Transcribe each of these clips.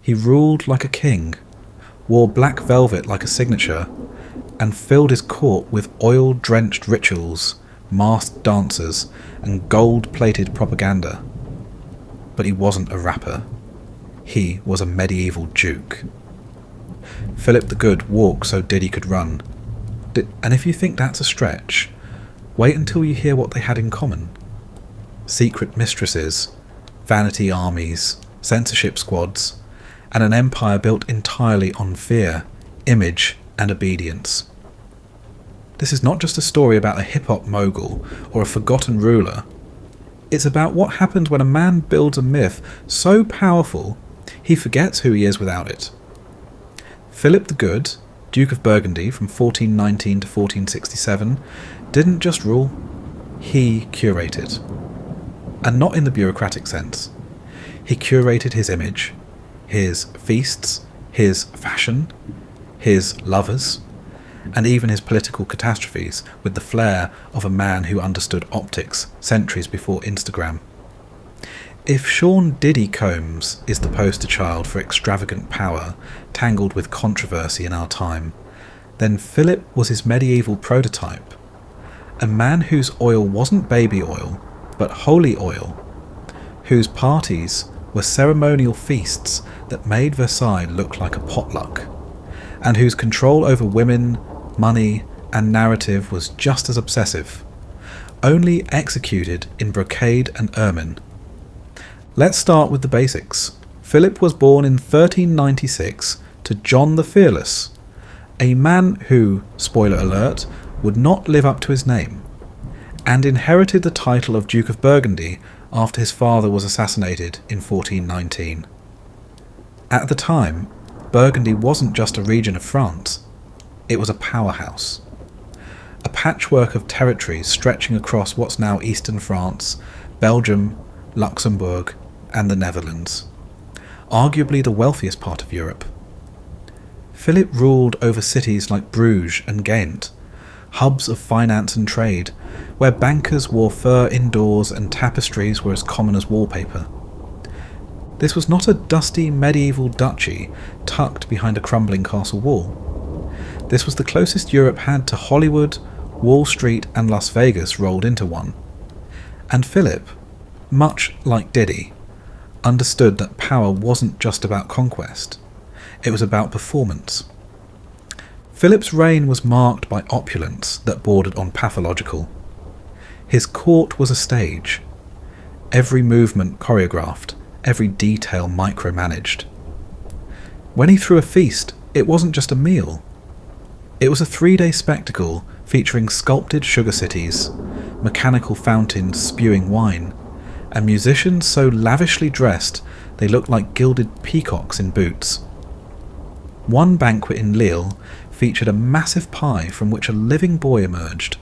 He ruled like a king, wore black velvet like a signature, and filled his court with oil-drenched rituals, masked dancers, and gold-plated propaganda. But he wasn't a rapper. He was a medieval duke. Philip the Good walked so Diddy could run. And if you think that's a stretch, wait until you hear what they had in common. Secret mistresses, vanity armies, censorship squads, and an empire built entirely on fear, image, and obedience. This is not just a story about a hip-hop mogul or a forgotten ruler. It's about what happens when a man builds a myth so powerful he forgets who he is without it. Philip the Good, Duke of Burgundy from 1419 to 1467, didn't just rule, he curated. And not in the bureaucratic sense. He curated his image, his feasts, his fashion, his lovers, and even his political catastrophes with the flair of a man who understood optics centuries before Instagram. If Sean Diddy Combs is the poster child for extravagant power tangled with controversy in our time, then Philip was his medieval prototype, a man whose oil wasn't baby oil, but holy oil, whose parties were ceremonial feasts that made Versailles look like a potluck, and whose control over women, money, and narrative was just as obsessive, only executed in brocade and ermine. Let's start with the basics. Philip was born in 1396 to John the Fearless, a man who, spoiler alert, would not live up to his name, and inherited the title of Duke of Burgundy after his father was assassinated in 1419. At the time, Burgundy wasn't just a region of France, it was a powerhouse. A patchwork of territories stretching across what's now eastern France, Belgium, Luxembourg, and the Netherlands. Arguably the wealthiest part of Europe. Philip ruled over cities like Bruges and Ghent, hubs of finance and trade, where bankers wore fur indoors and tapestries were as common as wallpaper. This was not a dusty medieval duchy tucked behind a crumbling castle wall. This was the closest Europe had to Hollywood, Wall Street, and Las Vegas rolled into one. And Philip, much like Diddy, understood that power wasn't just about conquest, it was about performance. Philip's reign was marked by opulence that bordered on pathological. His court was a stage, every movement choreographed, every detail micromanaged. When he threw a feast, it wasn't just a meal. It was a 3-day spectacle featuring sculpted sugar cities, mechanical fountains spewing wine, and musicians so lavishly dressed they looked like gilded peacocks in boots. One banquet in Lille featured a massive pie from which a living boy emerged,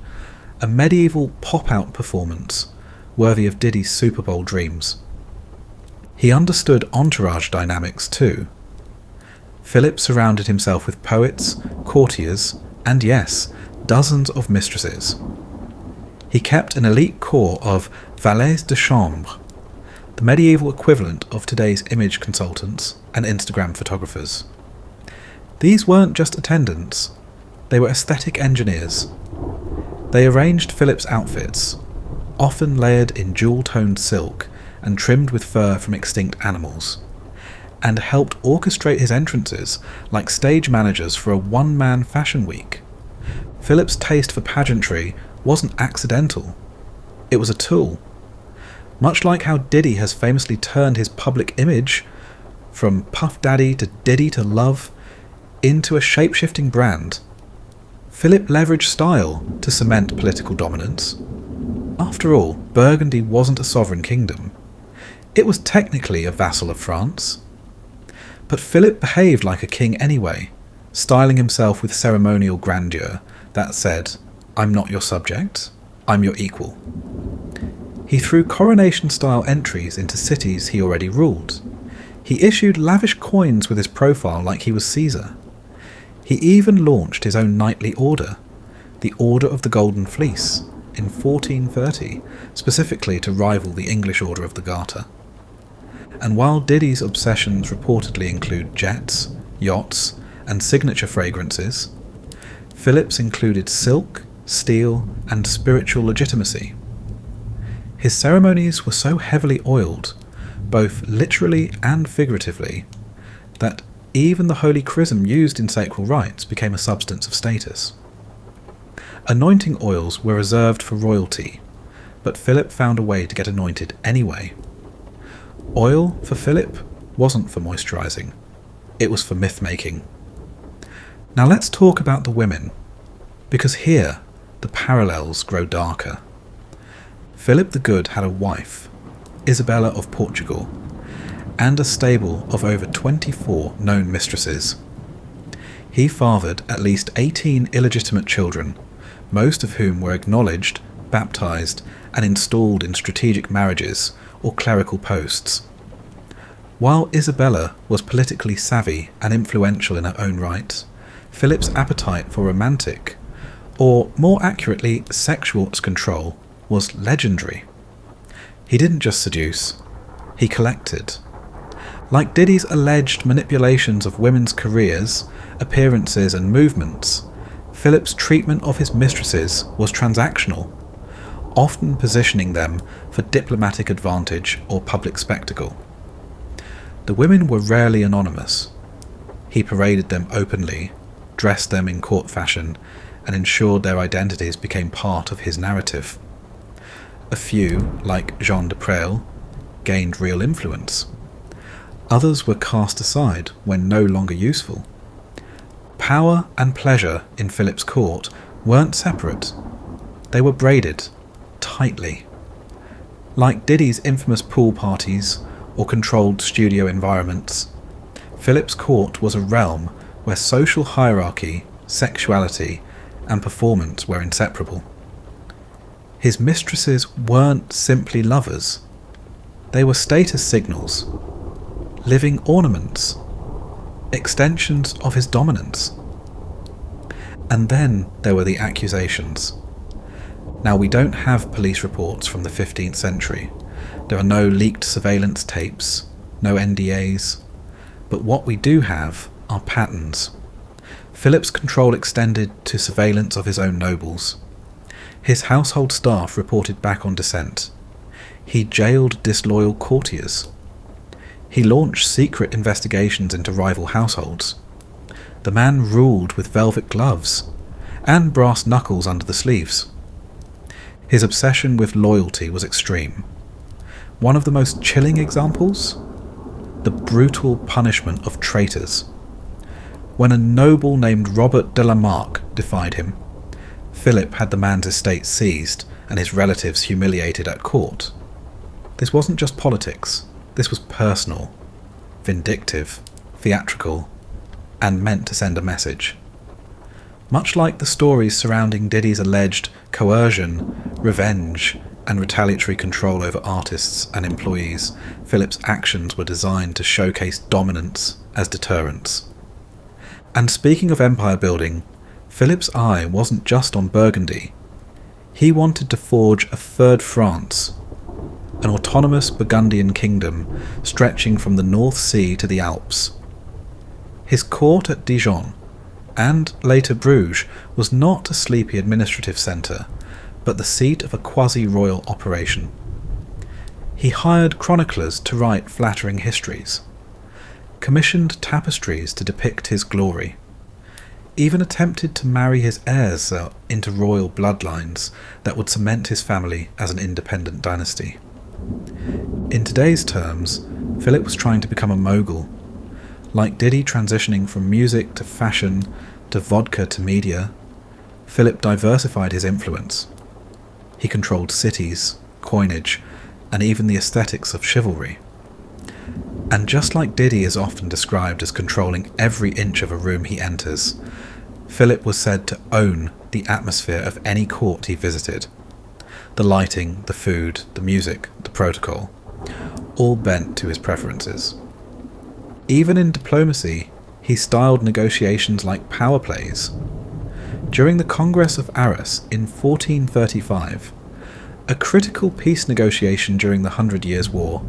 a medieval pop-out performance worthy of Diddy's Super Bowl dreams. He understood entourage dynamics too. Philip surrounded himself with poets, courtiers, and yes, dozens of mistresses. He kept an elite corps of valets de chambre, the medieval equivalent of today's image consultants and Instagram photographers. These weren't just attendants, they were aesthetic engineers. They arranged Philip's outfits, often layered in jewel-toned silk and trimmed with fur from extinct animals, and helped orchestrate his entrances like stage managers for a one-man fashion week. Philip's taste for pageantry wasn't accidental, it was a tool. Much like how Diddy has famously turned his public image, from Puff Daddy to Diddy to Love, into a shape-shifting brand, Philip leveraged style to cement political dominance. After all, Burgundy wasn't a sovereign kingdom. It was technically a vassal of France. But Philip behaved like a king anyway, styling himself with ceremonial grandeur that said, "I'm not your subject, I'm your equal." He threw coronation-style entries into cities he already ruled. He issued lavish coins with his profile like he was Caesar. He even launched his own knightly order, the Order of the Golden Fleece, in 1430, specifically to rival the English Order of the Garter. And while Diddy's obsessions reportedly include jets, yachts, and signature fragrances, Philip's included silk, steel, and spiritual legitimacy. His ceremonies were so heavily oiled, both literally and figuratively, that even the holy chrism used in sacral rites became a substance of status. Anointing oils were reserved for royalty, but Philip found a way to get anointed anyway. Oil, for Philip, wasn't for moisturising. It was for myth-making. Now let's talk about the women, because here the parallels grow darker. Philip the Good had a wife, Isabella of Portugal, and a stable of over 24 known mistresses. He fathered at least 18 illegitimate children, most of whom were acknowledged, baptised, and installed in strategic marriages or clerical posts. While Isabella was politically savvy and influential in her own right, Philip's appetite for romantic, or more accurately sexual control, was legendary. He didn't just seduce, he collected. Like Diddy's alleged manipulations of women's careers, appearances and movements, Philip's treatment of his mistresses was transactional, often positioning them for diplomatic advantage or public spectacle. The women were rarely anonymous. He paraded them openly, dressed them in court fashion, and ensured their identities became part of his narrative. A few, like Jean de Prael, gained real influence. Others were cast aside when no longer useful. Power and pleasure in Philip's court weren't separate. They were braided tightly. Like Diddy's infamous pool parties or controlled studio environments, Philip's court was a realm where social hierarchy, sexuality, and performance were inseparable. His mistresses weren't simply lovers. They were status signals, living ornaments, extensions of his dominance. And then there were the accusations. Now, we don't have police reports from the 15th century. There are no leaked surveillance tapes, no NDAs. But what we do have are patterns. Philip's control extended to surveillance of his own nobles. His household staff reported back on dissent. He jailed disloyal courtiers. He launched secret investigations into rival households. The man ruled with velvet gloves and brass knuckles under the sleeves. His obsession with loyalty was extreme. One of the most chilling examples? The brutal punishment of traitors. When a noble named Robert de la Marck defied him, Philip had the man's estate seized and his relatives humiliated at court. This wasn't just politics, this was personal, vindictive, theatrical, and meant to send a message. Much like the stories surrounding Diddy's alleged coercion, revenge, and retaliatory control over artists and employees, Philip's actions were designed to showcase dominance as deterrence. And speaking of empire building, Philip's eye wasn't just on Burgundy. He wanted to forge a third France, an autonomous Burgundian kingdom stretching from the North Sea to the Alps. His court at Dijon, and later Bruges, was not a sleepy administrative centre, but the seat of a quasi-royal operation. He hired chroniclers to write flattering histories, commissioned tapestries to depict his glory, even attempted to marry his heirs into royal bloodlines that would cement his family as an independent dynasty. In today's terms, Philip was trying to become a mogul, like Diddy transitioning from music to fashion to vodka to media. Philip diversified his influence. He controlled cities, coinage, and even the aesthetics of chivalry. And just like Diddy is often described as controlling every inch of a room he enters, Philip was said to own the atmosphere of any court he visited. The lighting, the food, the music, the protocol, all bent to his preferences. Even in diplomacy, he styled negotiations like power plays. During the Congress of Arras in 1435, a critical peace negotiation during the 100 Years' War,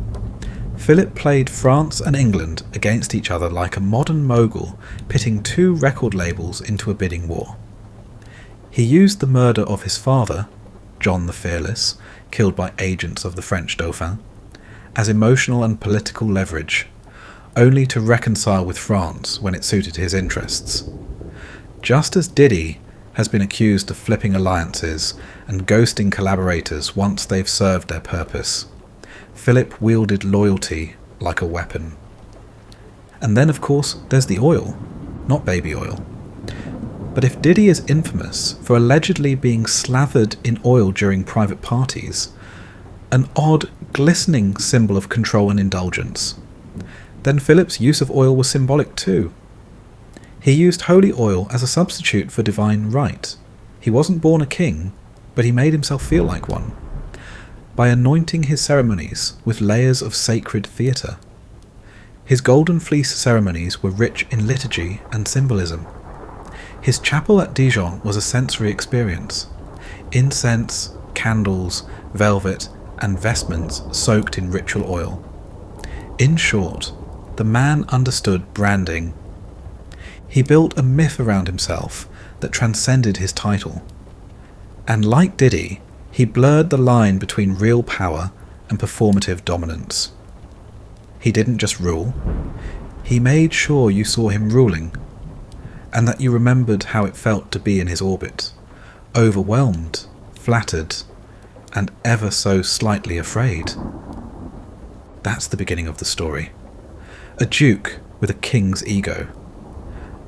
Philip played France and England against each other like a modern mogul, pitting two record labels into a bidding war. He used the murder of his father, John the Fearless, killed by agents of the French Dauphin, as emotional and political leverage, only to reconcile with France when it suited his interests. Just as DIDDY has been accused of flipping alliances and ghosting collaborators once they've served their purpose, Philip wielded loyalty like a weapon. And then, of course, there's the oil, not baby oil. But if DIDDY is infamous for allegedly being slathered in oil during private parties, an odd, glistening symbol of control and indulgence, then Philip's use of oil was symbolic too. He used holy oil as a substitute for divine right. He wasn't born a king, but he made himself feel like one, by anointing his ceremonies with layers of sacred theatre. His golden fleece ceremonies were rich in liturgy and symbolism. His chapel at Dijon was a sensory experience. Incense, candles, velvet, and vestments soaked in ritual oil. In short, the man understood branding. He built a myth around himself that transcended his title. And like DIDDY, he blurred the line between real power and performative dominance. He didn't just rule, he made sure you saw him ruling, and that you remembered how it felt to be in his orbit, overwhelmed, flattered, and ever so slightly afraid. That's the beginning of the story. A duke with a king's ego.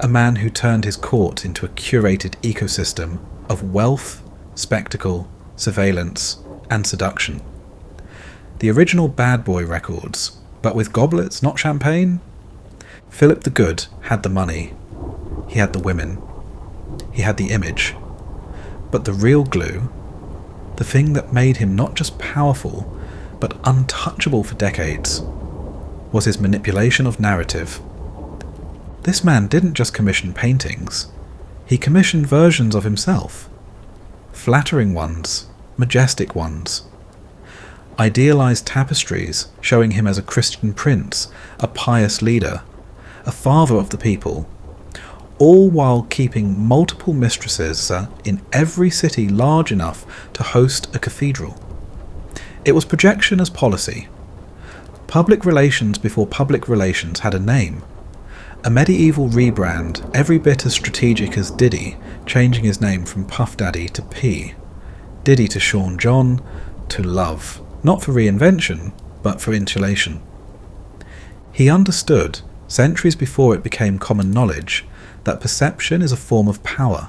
A man who turned his court into a curated ecosystem of wealth, spectacle, surveillance, and seduction. The original Bad Boy records, but with goblets, not champagne? Philip the Good had the money. He had the women. He had the image. But the real glue, the thing that made him not just powerful, but untouchable for decades, was his manipulation of narrative. This man didn't just commission paintings. He commissioned versions of himself. Flattering ones, majestic ones. Idealized tapestries showing him as a Christian prince, a pious leader, a father of the people, all while keeping multiple mistresses in every city large enough to host a cathedral. It was projection as policy. Public relations before public relations had a name. A medieval rebrand, every bit as strategic as DIDDY, changing his name from Puff Daddy to P. DIDDY to Sean John to Love, not for reinvention, but for insulation. He understood, centuries before it became common knowledge, that perception is a form of power.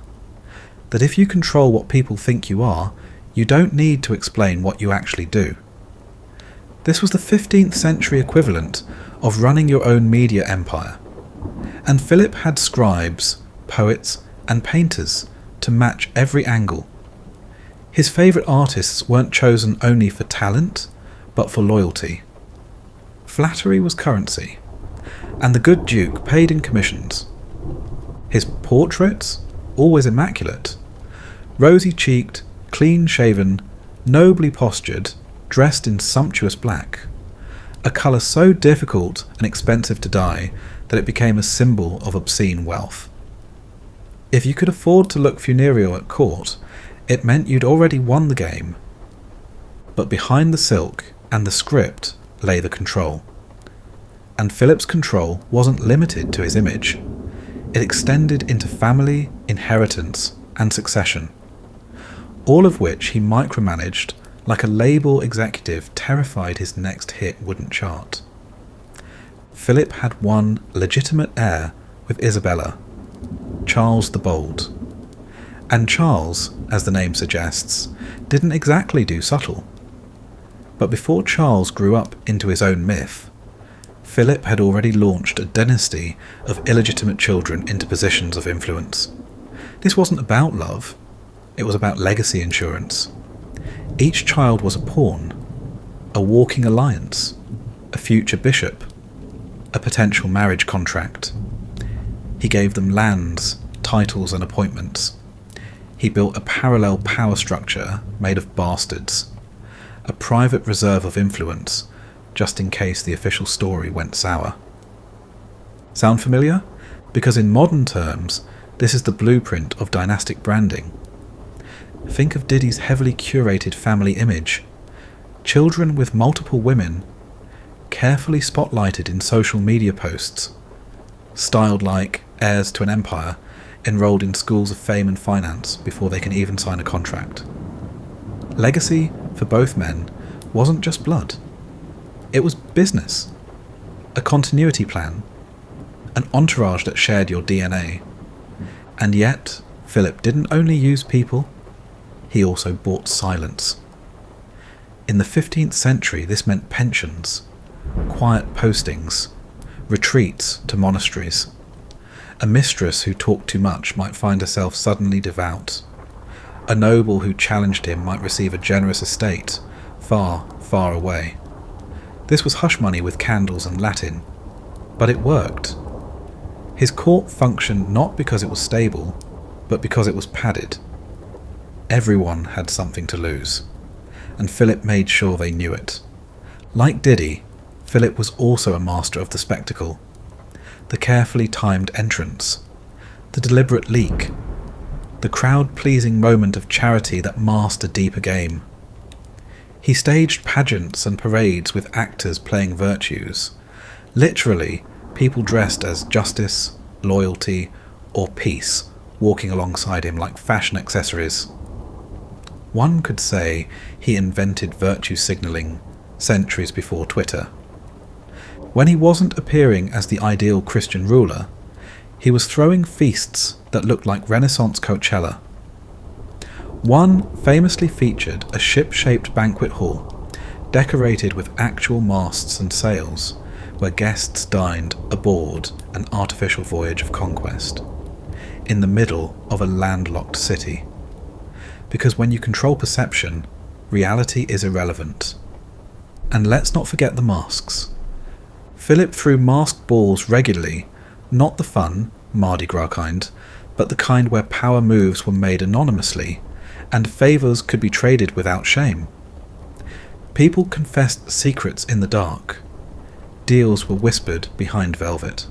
That if you control what people think you are, you don't need to explain what you actually do. This was the 15th century equivalent of running your own media empire. And Philip had scribes, poets, and painters to match every angle. His favourite artists weren't chosen only for talent, but for loyalty. Flattery was currency, and the good Duke paid in commissions. His portraits, always immaculate, rosy-cheeked, clean-shaven, nobly postured, dressed in sumptuous black, a colour so difficult and expensive to dye that it became a symbol of obscene wealth. If you could afford to look funereal at court, it meant you'd already won the game. But behind the silk and the script lay the control. And Philip's control wasn't limited to his image. It extended into family, inheritance, and succession, all of which he micromanaged like a label executive terrified his next hit wouldn't chart. Philip had one legitimate heir with Isabella, Charles the Bold. And Charles, as the name suggests, didn't exactly do subtle. But before Charles grew up into his own myth, Philip had already launched a dynasty of illegitimate children into positions of influence. This wasn't about love, it was about legacy insurance. Each child was a pawn, a walking alliance, a future bishop, a potential marriage contract. He gave them lands, titles and appointments. He built a parallel power structure made of bastards, a private reserve of influence just in case the official story went sour. Sound familiar? Because in modern terms, this is the blueprint of dynastic branding. Think of Diddy's heavily curated family image. Children with multiple women, carefully spotlighted in social media posts, styled like heirs to an empire, enrolled in schools of fame and finance before they can even sign a contract. Legacy, for both men, wasn't just blood. It was business, a continuity plan, an entourage that shared your DNA. And yet, Philip didn't only use people, he also bought silence. In the 15th century, this meant pensions, quiet postings, retreats to monasteries. A mistress who talked too much might find herself suddenly devout. A noble who challenged him might receive a generous estate, far, far away. This was hush money with candles and Latin, but it worked. His court functioned not because it was stable, but because it was padded. Everyone had something to lose, and Philip made sure they knew it. Like Diddy, Philip was also a master of the spectacle. The carefully timed entrance, the deliberate leak, the crowd-pleasing moment of charity that masked a deeper game. He staged pageants and parades with actors playing virtues. Literally, people dressed as justice, loyalty, or peace, walking alongside him like fashion accessories. One could say he invented virtue signalling centuries before Twitter. When he wasn't appearing as the ideal Christian ruler, he was throwing feasts that looked like Renaissance Coachella. One famously featured a ship-shaped banquet hall, decorated with actual masts and sails, where guests dined aboard an artificial voyage of conquest, in the middle of a landlocked city. Because when you control perception, reality is irrelevant. And let's not forget the masks. Philip threw masked balls regularly, not the fun, Mardi Gras kind, but the kind where power moves were made anonymously, and favours could be traded without shame. People confessed secrets in the dark. Deals were whispered behind velvet.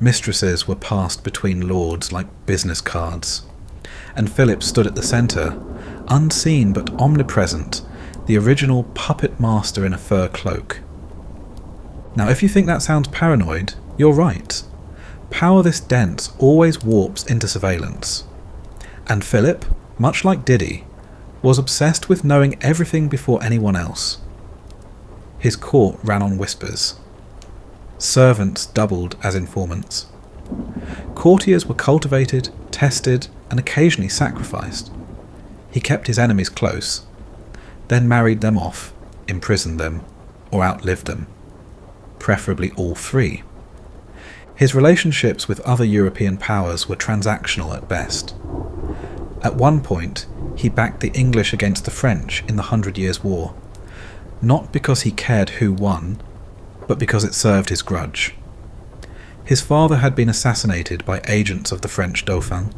Mistresses were passed between lords like business cards. And Philip stood at the centre, unseen but omnipresent, the original puppet master in a fur cloak. Now, if you think that sounds paranoid, you're right. Power this dense always warps into surveillance. And Philip, much like Diddy, was obsessed with knowing everything before anyone else. His court ran on whispers. Servants doubled as informants. Courtiers were cultivated, tested, and occasionally sacrificed. He kept his enemies close, then married them off, imprisoned them, or outlived them. Preferably all three. His relationships with other European powers were transactional at best. At one point, he backed the English against the French in the 100 Years' War, not because he cared who won, but because it served his grudge. His father had been assassinated by agents of the French Dauphin,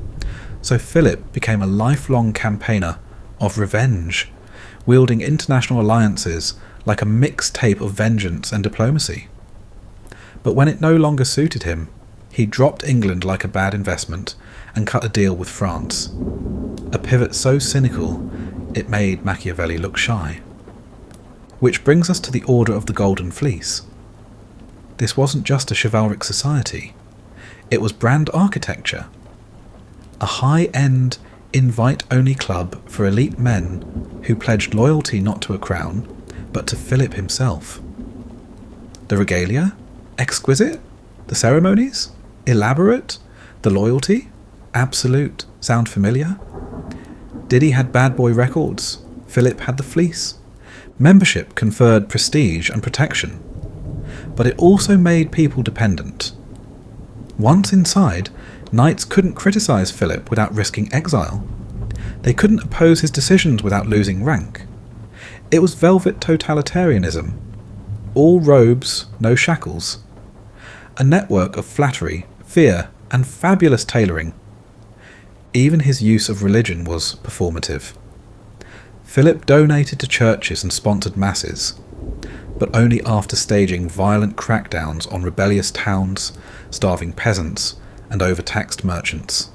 so Philip became a lifelong campaigner of revenge, wielding international alliances like a mixtape of vengeance and diplomacy. But when it no longer suited him, he dropped England like a bad investment and cut a deal with France, a pivot so cynical it made Machiavelli look shy. Which brings us to the Order of the Golden Fleece. This wasn't just a chivalric society, it was brand architecture. A high-end, invite-only club for elite men who pledged loyalty not to a crown, but to Philip himself. The regalia? Exquisite? The ceremonies? Elaborate? The loyalty? Absolute? Sound familiar? Diddy had bad boy records. Philip had the fleece. Membership conferred prestige and protection. But it also made people dependent. Once inside, knights couldn't criticize Philip without risking exile. They couldn't oppose his decisions without losing rank. It was velvet totalitarianism. All robes, no shackles. A network of flattery, fear, and fabulous tailoring. Even his use of religion was performative. Philip donated to churches and sponsored masses. but only after staging violent crackdowns on rebellious towns, starving peasants, and overtaxed merchants.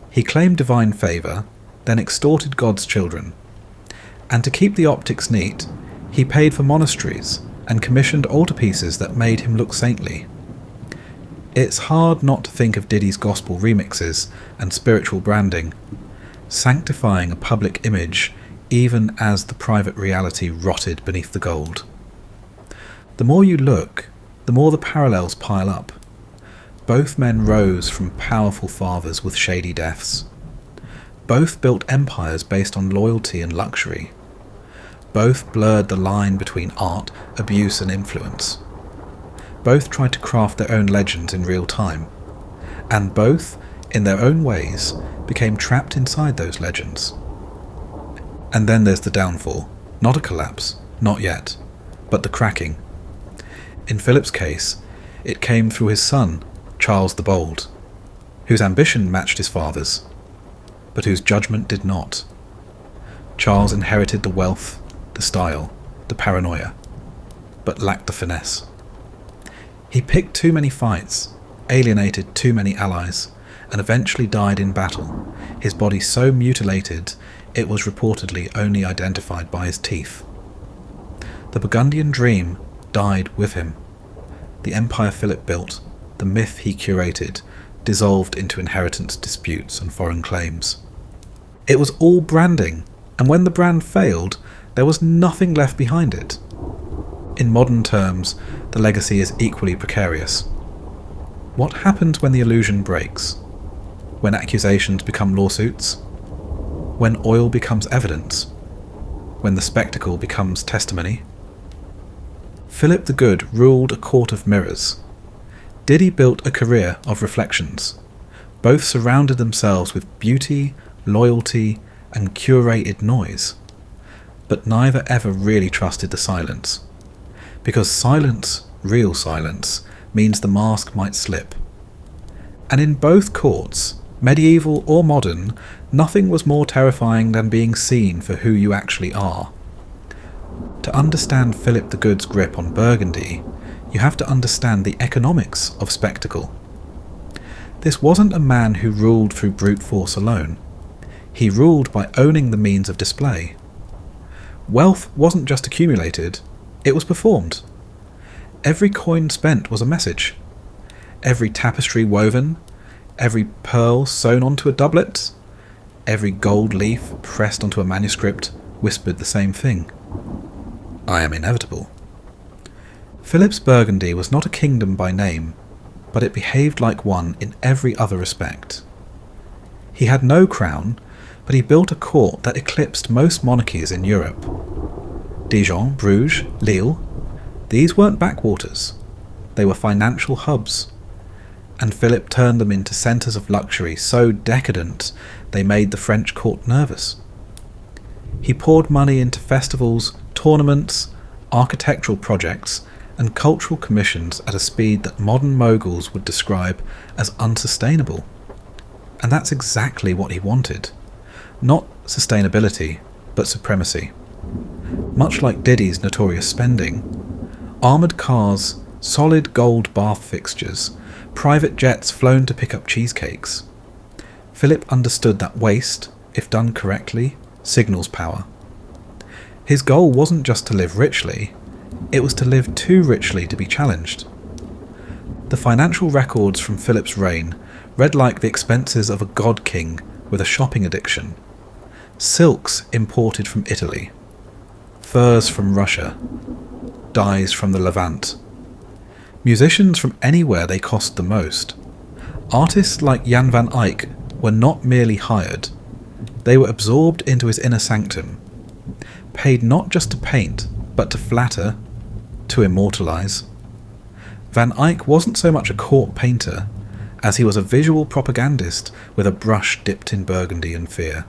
He claimed divine favour, then extorted God's children, and to keep the optics neat, he paid for monasteries and commissioned altarpieces that made him look saintly. It's hard not to think of Diddy's gospel remixes and spiritual branding, sanctifying a public image even as the private reality rotted beneath the gold. The more you look, the more the parallels pile up. Both men rose from powerful fathers with shady deaths. Both built empires based on loyalty and luxury. Both blurred the line between art, abuse and influence. Both tried to craft their own legends in real time. And both, in their own ways, became trapped inside those legends. And then there's the downfall. Not a collapse, not yet, but the cracking. In Philip's case, it came through his son, Charles the Bold, whose ambition matched his father's, but whose judgment did not. Charles inherited the wealth, the style, the paranoia, but lacked the finesse. He picked too many fights, alienated too many allies, and eventually died in battle, his body so mutilated it was reportedly only identified by his teeth. The Burgundian dream died with him. The empire Philip built, the myth he curated, dissolved into inheritance disputes and foreign claims. It was all branding, and when the brand failed, there was nothing left behind it. In modern terms, the legacy is equally precarious. What happens when the illusion breaks? When accusations become lawsuits? When oil becomes evidence? When the spectacle becomes testimony? Philip the Good ruled a court of mirrors. Diddy built a career of reflections. Both surrounded themselves with beauty, loyalty, and curated noise. But neither ever really trusted the silence. Because silence, real silence, means the mask might slip. And in both courts, medieval or modern, nothing was more terrifying than being seen for who you actually are. To understand Philip the Good's grip on Burgundy, you have to understand the economics of spectacle. This wasn't a man who ruled through brute force alone. He ruled by owning the means of display. Wealth wasn't just accumulated, it was performed. Every coin spent was a message. Every tapestry woven, every pearl sewn onto a doublet, every gold leaf pressed onto a manuscript whispered the same thing. I am inevitable. Philip's Burgundy was not a kingdom by name, but it behaved like one in every other respect. He had no crown, but he built a court that eclipsed most monarchies in Europe. Dijon, Bruges, Lille, these weren't backwaters. They were financial hubs. And Philip turned them into centres of luxury so decadent they made the French court nervous. He poured money into festivals, tournaments, architectural projects, and cultural commissions at a speed that modern moguls would describe as unsustainable. And that's exactly what he wanted. Not sustainability, but supremacy. Much like Diddy's notorious spending, armoured cars, solid gold bath fixtures, private jets flown to pick up cheesecakes. Philip understood that waste, if done correctly, signals power. His goal wasn't just to live richly, it was to live too richly to be challenged. The financial records from Philip's reign read like the expenses of a god king with a shopping addiction. Silks imported from Italy, furs from Russia, dyes from the Levant. Musicians from anywhere they cost the most. Artists like Jan van Eyck were not merely hired, they were absorbed into his inner sanctum, paid not just to paint, but to flatter, to immortalise. Van Eyck wasn't so much a court painter, as he was a visual propagandist with a brush dipped in burgundy and fear.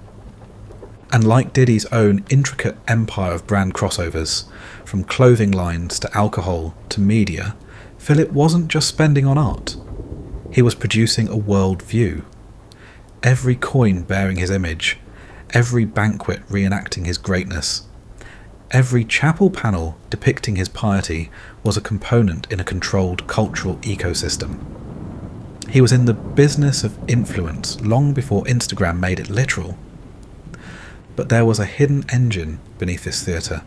And like Diddy's own intricate empire of brand crossovers, from clothing lines to alcohol to media, Philip wasn't just spending on art. He was producing a world view. Every coin bearing his image, every banquet reenacting his greatness, Every chapel panel depicting his piety was a component in a controlled cultural ecosystem. He was in the business of influence long before Instagram made it literal. But there was a hidden engine beneath this theatre,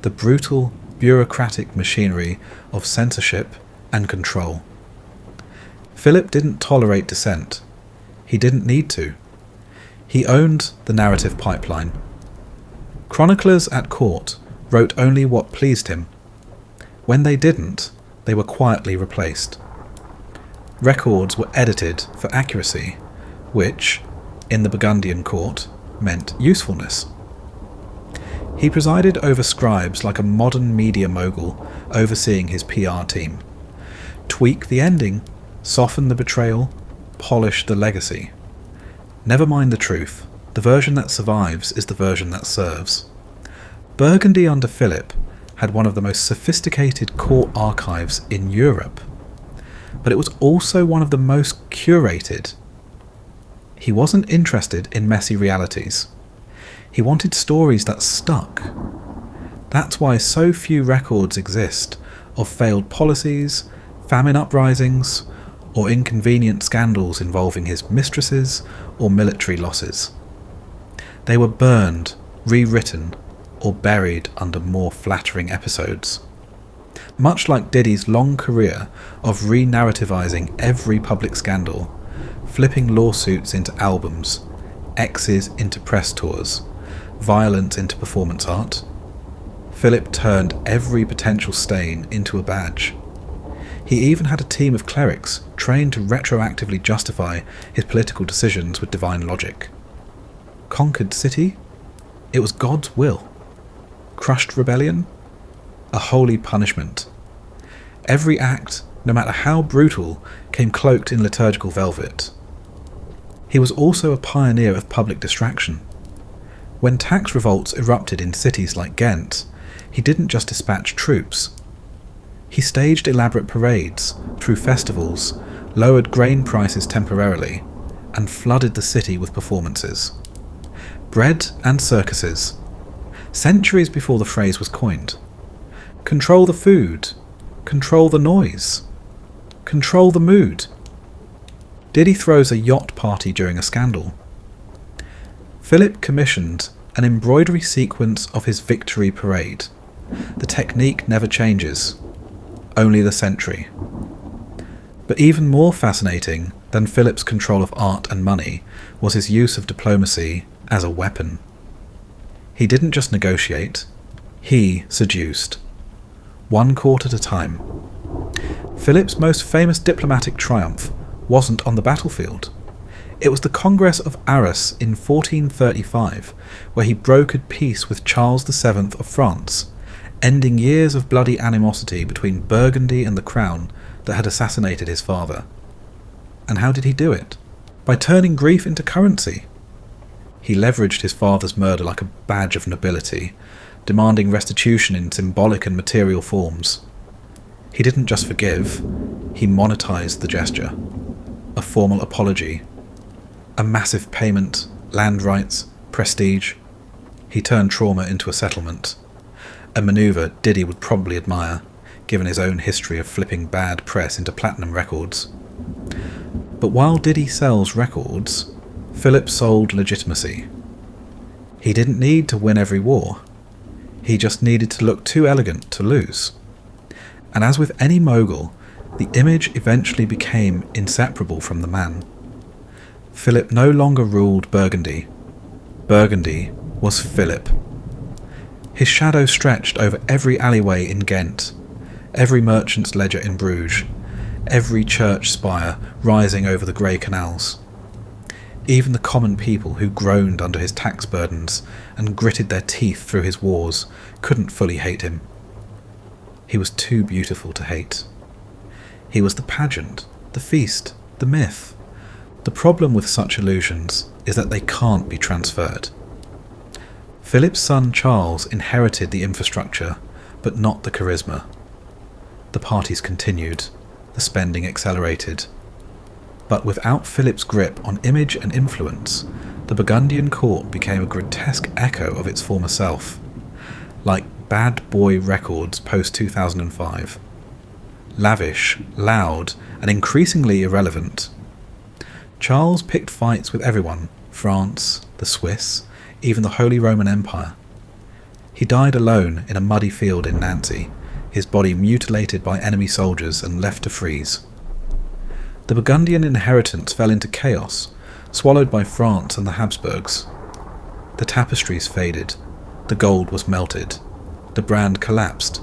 the brutal, bureaucratic machinery of censorship and control. Philip didn't tolerate dissent. He didn't need to. He owned the narrative pipeline. Chroniclers at court wrote only what pleased him. When they didn't, they were quietly replaced. Records were edited for accuracy, which, in the Burgundian court, meant usefulness. He presided over scribes like a modern media mogul overseeing his PR team. Tweak the ending, soften the betrayal, polish the legacy. Never mind the truth. The version that survives is the version that serves. Burgundy under Philip had one of the most sophisticated court archives in Europe, but it was also one of the most curated. He wasn't interested in messy realities. He wanted stories that stuck. That's why so few records exist of failed policies, famine uprisings, or inconvenient scandals involving his mistresses or military losses. They were burned, rewritten, or buried under more flattering episodes. Much like Diddy's long career of re-narrativizing every public scandal, flipping lawsuits into albums, exes into press tours, violence into performance art, Philip turned every potential stain into a badge. He even had a team of clerics trained to retroactively justify his political decisions with divine logic. Conquered city? It was God's will. Crushed rebellion? A holy punishment. Every act, no matter how brutal, came cloaked in liturgical velvet. He was also a pioneer of public distraction. When tax revolts erupted in cities like Ghent, he didn't just dispatch troops. He staged elaborate parades, threw festivals, lowered grain prices temporarily, and flooded the city with performances. Bread and circuses. Centuries before the phrase was coined. Control the food. Control the noise. Control the mood. Diddy throws a yacht party during a scandal. Philip commissioned an embroidery sequence of his victory parade. The technique never changes. Only the century. But even more fascinating than Philip's control of art and money was his use of diplomacy as a weapon. He didn't just negotiate, he seduced. One court at a time. Philip's most famous diplomatic triumph wasn't on the battlefield. It was the Congress of Arras in 1435, where he brokered peace with Charles VII of France, ending years of bloody animosity between Burgundy and the crown that had assassinated his father. And how did he do it? By turning grief into currency. He leveraged his father's murder like a badge of nobility, demanding restitution in symbolic and material forms. He didn't just forgive, he monetized the gesture. A formal apology. A massive payment, land rights, prestige. He turned trauma into a settlement. A manoeuvre Diddy would probably admire, given his own history of flipping bad press into platinum records. But while Diddy sells records, Philip sold legitimacy. He didn't need to win every war. He just needed to look too elegant to lose. And as with any mogul, the image eventually became inseparable from the man. Philip no longer ruled Burgundy. Burgundy was Philip. His shadow stretched over every alleyway in Ghent, every merchant's ledger in Bruges, every church spire rising over the grey canals. Even the common people who groaned under his tax burdens and gritted their teeth through his wars couldn't fully hate him. He was too beautiful to hate. He was the pageant, the feast, the myth. The problem with such illusions is that they can't be transferred. Philip's son Charles inherited the infrastructure, but not the charisma. The parties continued, the spending accelerated. But without Philip's grip on image and influence, the Burgundian court became a grotesque echo of its former self. like Bad Boy Records post-2005. Lavish, loud, and increasingly irrelevant. Charles picked fights with everyone, France, the Swiss, even the Holy Roman Empire. He died alone in a muddy field in Nancy, his body mutilated by enemy soldiers and left to freeze. The Burgundian inheritance fell into chaos, swallowed by France and the Habsburgs. The tapestries faded, the gold was melted, the brand collapsed.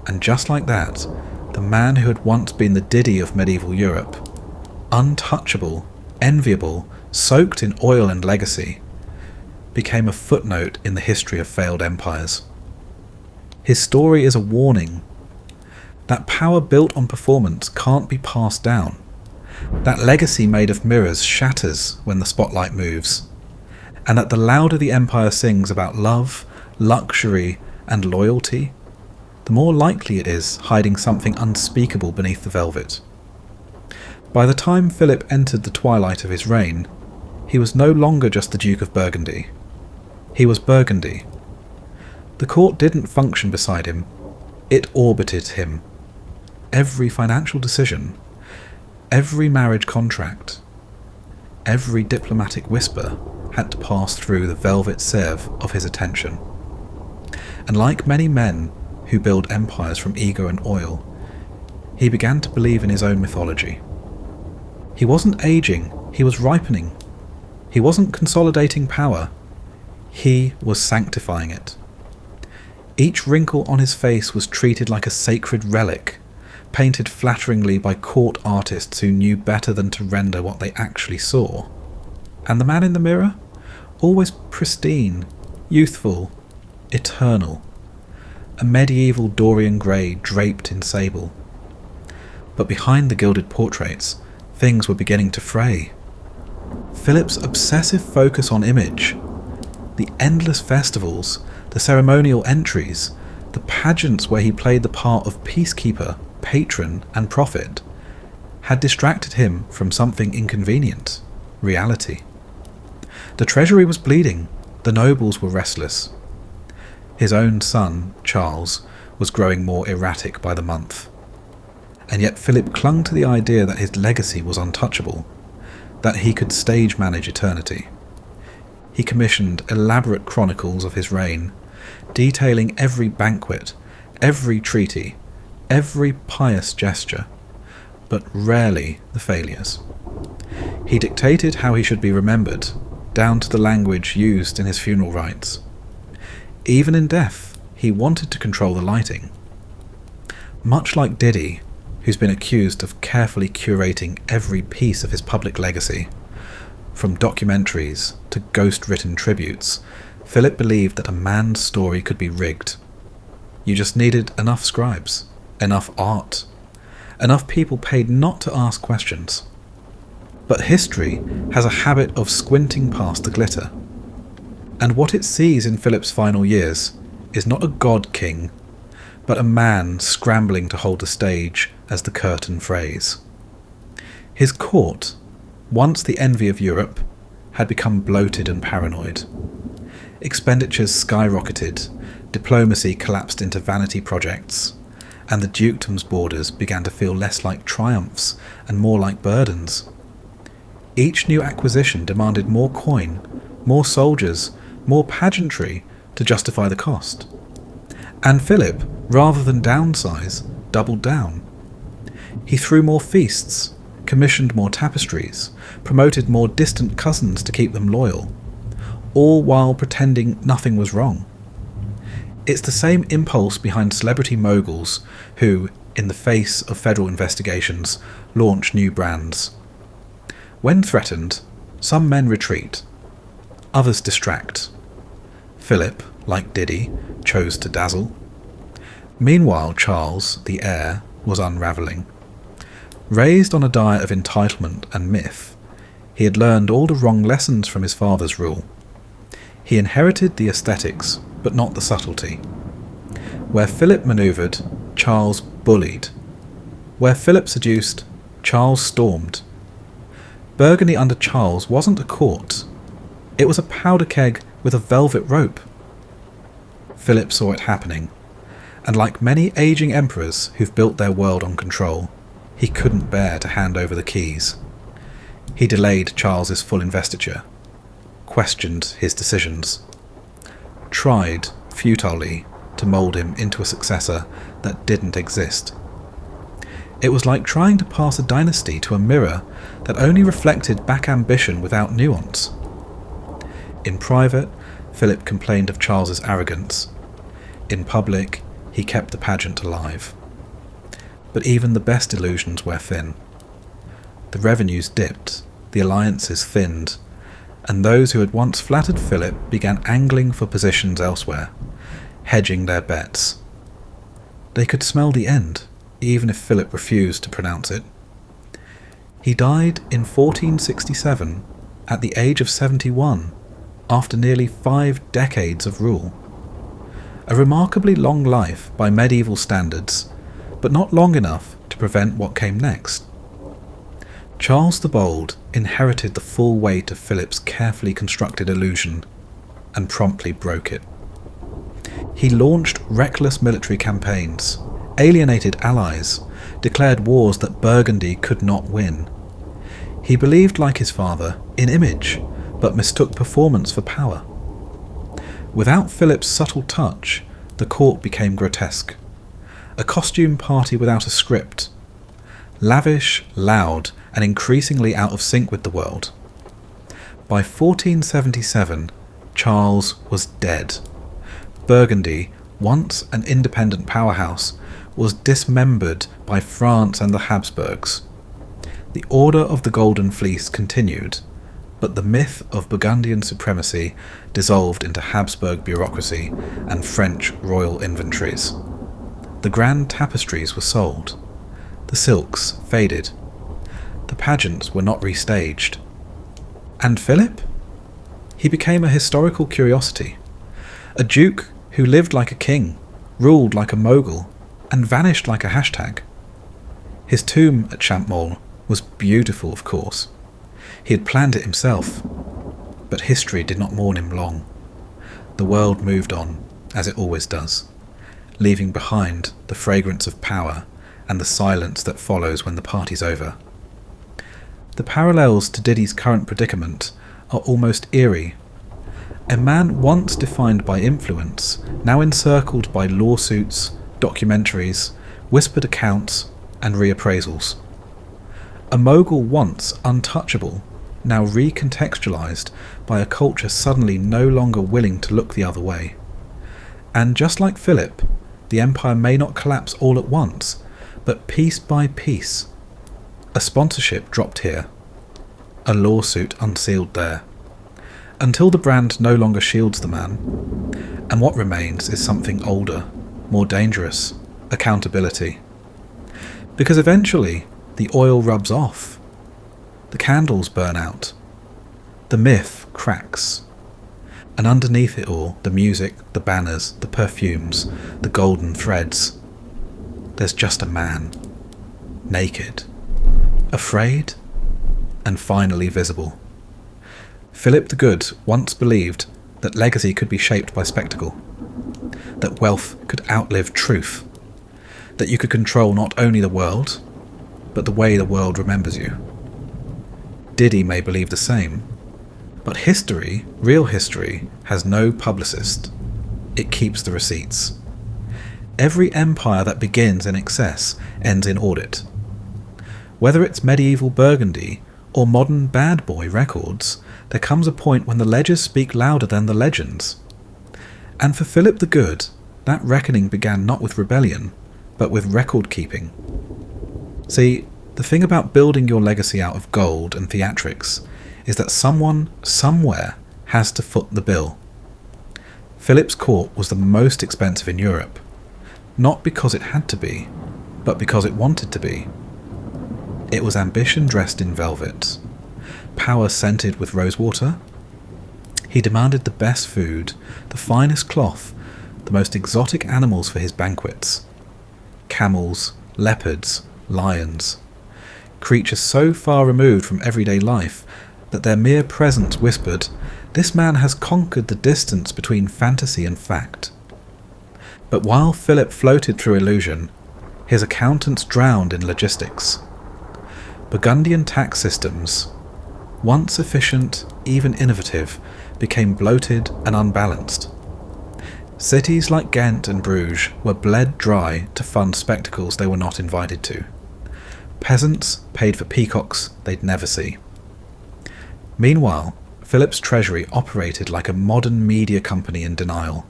And just like that, the man who had once been the Diddy of medieval Europe, untouchable, enviable, soaked in oil and legacy, became a footnote in the history of failed empires. His story is a warning that power built on performance can't be passed down. That legacy made of mirrors shatters when the spotlight moves, and that the louder the empire sings about love, luxury, and loyalty, the more likely it is hiding something unspeakable beneath the velvet. By the time Philip entered the twilight of his reign, he was no longer just the Duke of Burgundy. He was Burgundy. The court didn't function beside him, it orbited him. Every financial decision, every marriage contract, every diplomatic whisper had to pass through the velvet sieve of his attention. And like many men who build empires from ego and oil, he began to believe in his own mythology. He wasn't aging, he was ripening. He wasn't consolidating power, he was sanctifying it. Each wrinkle on his face was treated like a sacred relic, painted flatteringly by court artists who knew better than to render what they actually saw. And the man in the mirror? Always pristine, youthful, eternal. A medieval Dorian grey draped in sable. But behind the gilded portraits, things were beginning to fray. Philip's obsessive focus on image, the endless festivals, the ceremonial entries, the pageants where he played the part of peacekeeper, patron, and prophet, had distracted him from something inconvenient, reality. The treasury was bleeding, the nobles were restless. His own son, Charles, was growing more erratic by the month. And yet Philip clung to the idea that his legacy was untouchable, that he could stage manage eternity. He commissioned elaborate chronicles of his reign, detailing every banquet, every treaty, every pious gesture, but rarely the failures. He dictated how he should be remembered, down to the language used in his funeral rites. Even in death, he wanted to control the lighting. Much like DIDDY, who's been accused of carefully curating every piece of his public legacy, from documentaries to ghost-written tributes, Philip believed that a man's story could be rigged. You just needed enough scribes, enough art, enough people paid not to ask questions. But history has a habit of squinting past the glitter. And what it sees in Philip's final years is not a god-king, but a man scrambling to hold the stage as the curtain frays. His court, once the envy of Europe, had become bloated and paranoid. Expenditures skyrocketed, diplomacy collapsed into vanity projects, and the dukedom's borders began to feel less like triumphs and more like burdens. Each new acquisition demanded more coin, more soldiers, more pageantry to justify the cost. And Philip, rather than downsize, doubled down. He threw more feasts, commissioned more tapestries, promoted more distant cousins to keep them loyal, all while pretending nothing was wrong. It's the same impulse behind celebrity moguls who, in the face of federal investigations, launch new brands. When threatened, some men retreat, others distract. Philip, like DIDDY, chose to dazzle. Meanwhile, Charles, the heir, was unravelling. Raised on a diet of entitlement and myth, he had learned all the wrong lessons from his father's rule. He inherited the aesthetics, but not the subtlety. Where Philip manoeuvred, Charles bullied. Where Philip seduced, Charles stormed. Burgundy under Charles wasn't a court. It was a powder keg with a velvet rope. Philip saw it happening, and like many ageing emperors who've built their world on control, he couldn't bear to hand over the keys. He delayed Charles's full investiture, questioned his decisions, tried, futilely, to mould him into a successor that didn't exist. It was like trying to pass a dynasty to a mirror that only reflected back ambition without nuance. In private, Philip complained of Charles's arrogance. In public, he kept the pageant alive. But even the best illusions wear thin. The revenues dipped, the alliances thinned, and those who had once flattered Philip began angling for positions elsewhere, hedging their bets. They could smell the end, even if Philip refused to pronounce it. He died in 1467 at the age of 71, after nearly 5 decades of rule. A remarkably long life by medieval standards, but not long enough to prevent what came next. Charles the Bold inherited the full weight of Philip's carefully constructed illusion and promptly broke it. He launched reckless military campaigns, alienated allies, declared wars that Burgundy could not win. He believed, like his father, in image, but mistook performance for power. Without Philip's subtle touch, the court became grotesque. A costume party without a script. Lavish, loud, and increasingly out of sync with the world. By 1477, Charles was dead. Burgundy, once an independent powerhouse, was dismembered by France and the Habsburgs. The Order of the Golden Fleece continued, but the myth of Burgundian supremacy dissolved into Habsburg bureaucracy and French royal inventories. The grand tapestries were sold. The silks faded. The pageants were not restaged. And Philip? He became a historical curiosity. A duke who lived like a king, ruled like a mogul, and vanished like a hashtag. His tomb at Champmole was beautiful, of course. He had planned it himself, but history did not mourn him long. The world moved on, as it always does, leaving behind the fragrance of power and the silence that follows when the party's over. The parallels to Diddy's current predicament are almost eerie. A man once defined by influence, now encircled by lawsuits, documentaries, whispered accounts, and reappraisals. A mogul once untouchable, now recontextualized by a culture suddenly no longer willing to look the other way. And just like Philip, the empire may not collapse all at once, but piece by piece. A sponsorship dropped here, a lawsuit unsealed there, until the brand no longer shields the man, and what remains is something older, more dangerous, accountability. Because eventually, the oil rubs off, the candles burn out, the myth cracks, and underneath it all, the music, the banners, the perfumes, the golden threads, there's just a man, naked, afraid, and finally visible. Philip the Good once believed that legacy could be shaped by spectacle, that wealth could outlive truth, that you could control not only the world, but the way the world remembers you. Diddy may believe the same, but history, real history, has no publicist. It keeps the receipts. Every empire that begins in excess ends in audit. Whether it's medieval Burgundy or modern bad boy records, there comes a point when the ledgers speak louder than the legends. And for Philip the Good, that reckoning began not with rebellion, but with record keeping. See, the thing about building your legacy out of gold and theatrics is that someone, somewhere, has to foot the bill. Philip's court was the most expensive in Europe, not because it had to be, but because it wanted to be. It was ambition dressed in velvet, power scented with rosewater. He demanded the best food, the finest cloth, the most exotic animals for his banquets. Camels, leopards, lions. Creatures so far removed from everyday life that their mere presence whispered, "This man has conquered the distance between fantasy and fact." But while Philip floated through illusion, his accountants drowned in logistics. Burgundian tax systems, once efficient, even innovative, became bloated and unbalanced. Cities like Ghent and Bruges were bled dry to fund spectacles they were not invited to. Peasants paid for peacocks they'd never see. Meanwhile, Philip's treasury operated like a modern media company in denial,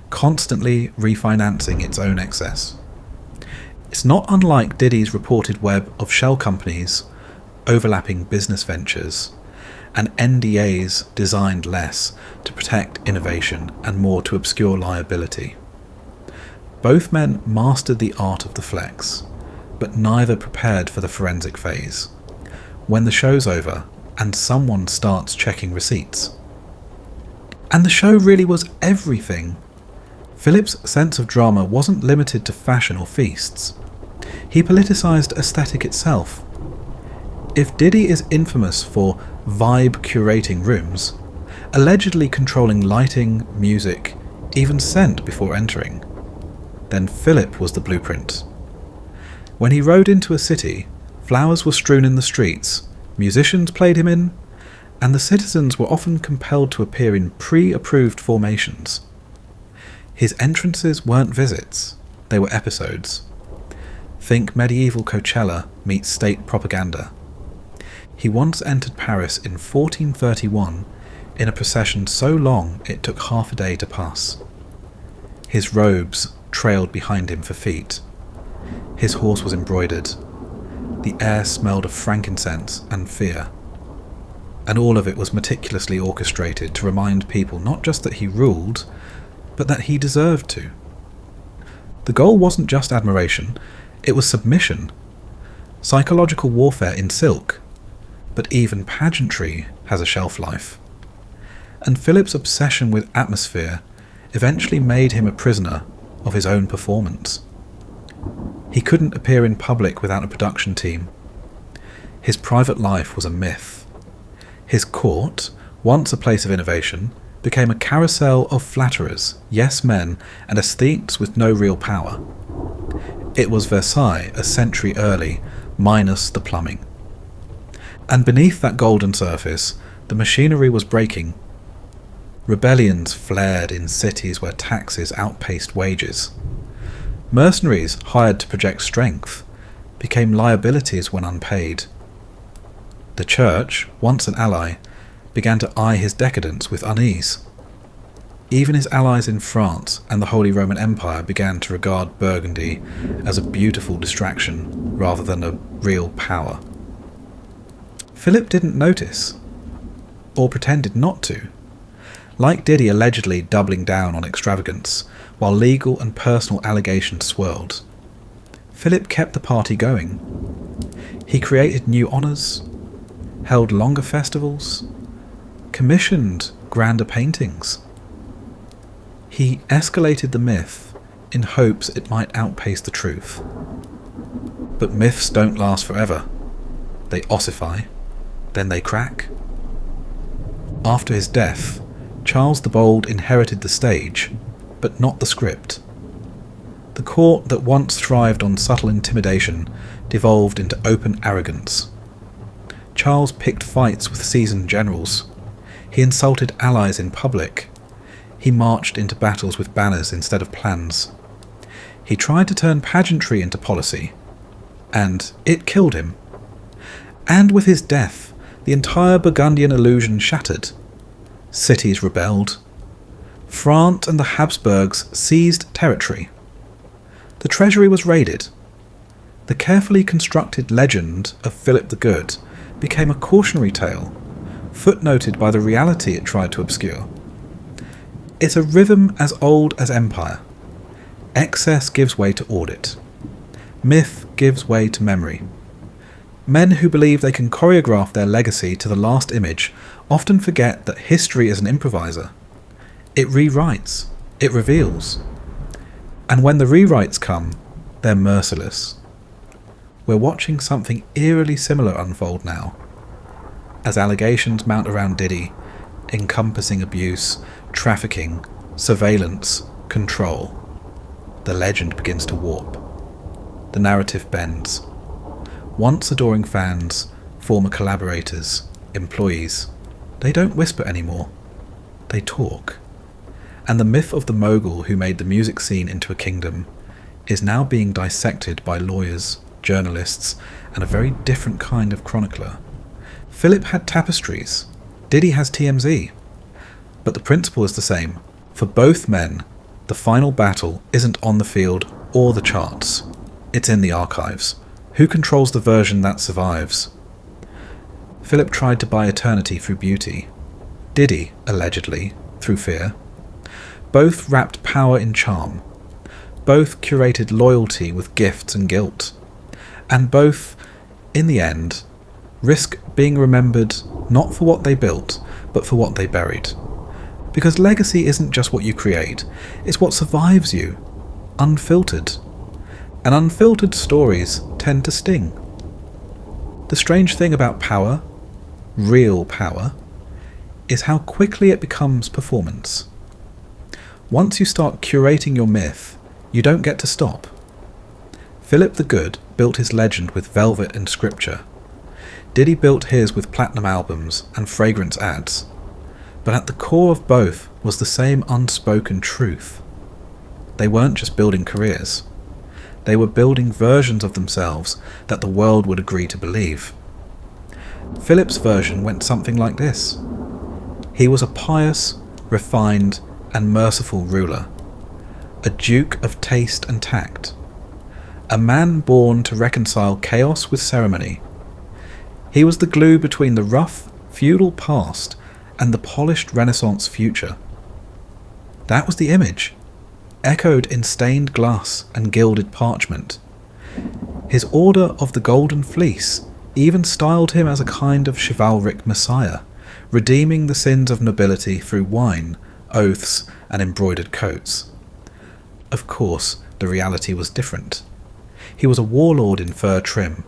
constantly refinancing its own excess. It's not unlike Diddy's reported web of shell companies, overlapping business ventures, and NDAs designed less to protect innovation and more to obscure liability. Both men mastered the art of the flex, but neither prepared for the forensic phase, when the show's over and someone starts checking receipts. And the show really was everything. Philip's sense of drama wasn't limited to fashion or feasts. He politicised aesthetic itself. If Diddy is infamous for vibe curating rooms, allegedly controlling lighting, music, even scent before entering, then Philip was the blueprint. When he rode into a city, flowers were strewn in the streets, musicians played him in, and the citizens were often compelled to appear in pre-approved formations. His entrances weren't visits, they were episodes. Think medieval Coachella meets state propaganda. He once entered Paris in 1431 in a procession so long it took half a day to pass. His robes trailed behind him for feet. His horse was embroidered. The air smelled of frankincense and fear. And all of it was meticulously orchestrated to remind people not just that he ruled, but that he deserved to. The goal wasn't just admiration, it was submission. Psychological warfare in silk, but even pageantry has a shelf life. And Philip's obsession with atmosphere eventually made him a prisoner of his own performance. He couldn't appear in public without a production team. His private life was a myth. His court, once a place of innovation, became a carousel of flatterers, yes men, and aesthetes with no real power. It was Versailles a century early, minus the plumbing. And beneath that golden surface, the machinery was breaking. Rebellions flared in cities where taxes outpaced wages. Mercenaries hired to project strength became liabilities when unpaid. The church, once an ally, began to eye his decadence with unease. Even his allies in France and the Holy Roman Empire began to regard Burgundy as a beautiful distraction rather than a real power. Philip didn't notice, or pretended not to. Like Diddy allegedly doubling down on extravagance, while legal and personal allegations swirled, Philip kept the party going. He created new honours, held longer festivals, commissioned grander paintings. He escalated the myth in hopes it might outpace the truth. But myths don't last forever. They ossify, then they crack. After his death, Charles the Bold inherited the stage, but not the script. The court that once thrived on subtle intimidation devolved into open arrogance. Charles picked fights with seasoned generals. He insulted allies in public. He marched into battles with banners instead of plans. He tried to turn pageantry into policy, and it killed him. And with his death, the entire Burgundian illusion shattered. Cities rebelled. France and the Habsburgs seized territory. The treasury was raided. The carefully constructed legend of Philip the Good became a cautionary tale, footnoted by the reality it tried to obscure. It's a rhythm as old as empire. Excess gives way to audit. Myth gives way to memory. Men who believe they can choreograph their legacy to the last image often forget that history is an improviser. It rewrites. It reveals. And when the rewrites come, they're merciless. We're watching something eerily similar unfold now, as allegations mount around Diddy, encompassing abuse, trafficking, surveillance, control. the legend begins to warp. The narrative bends. Once adoring fans, former collaborators, employees, they don't whisper anymore. They talk. And the myth of the mogul who made the music scene into a kingdom is now being dissected by lawyers, journalists, and a very different kind of chronicler. Philip had tapestries. Diddy has TMZ. But the principle is the same. For both men, the final battle isn't on the field or the charts. It's in the archives. Who controls the version that survives? Philip tried to buy eternity through beauty. Diddy, allegedly, through fear. Both wrapped power in charm. Both curated loyalty with gifts and guilt. And both, in the end, risk being remembered not for what they built, but for what they buried. Because legacy isn't just what you create, it's what survives you, unfiltered. And unfiltered stories tend to sting. The strange thing about power, real power, is how quickly it becomes performance. Once you start curating your myth, you don't get to stop. Philip the Good built his legend with velvet and scripture. Diddy built his with platinum albums and fragrance ads. But at the core of both was the same unspoken truth. They weren't just building careers. They were building versions of themselves that the world would agree to believe. Philip's version went something like this. He was a pious, refined, and merciful ruler. A duke of taste and tact. A man born to reconcile chaos with ceremony. He was the glue between the rough, feudal past and the polished Renaissance future. That was the image, echoed in stained glass and gilded parchment. His Order of the Golden Fleece even styled him as a kind of chivalric messiah, redeeming the sins of nobility through wine, oaths, and embroidered coats. Of course, the reality was different. He was a warlord in fur trim,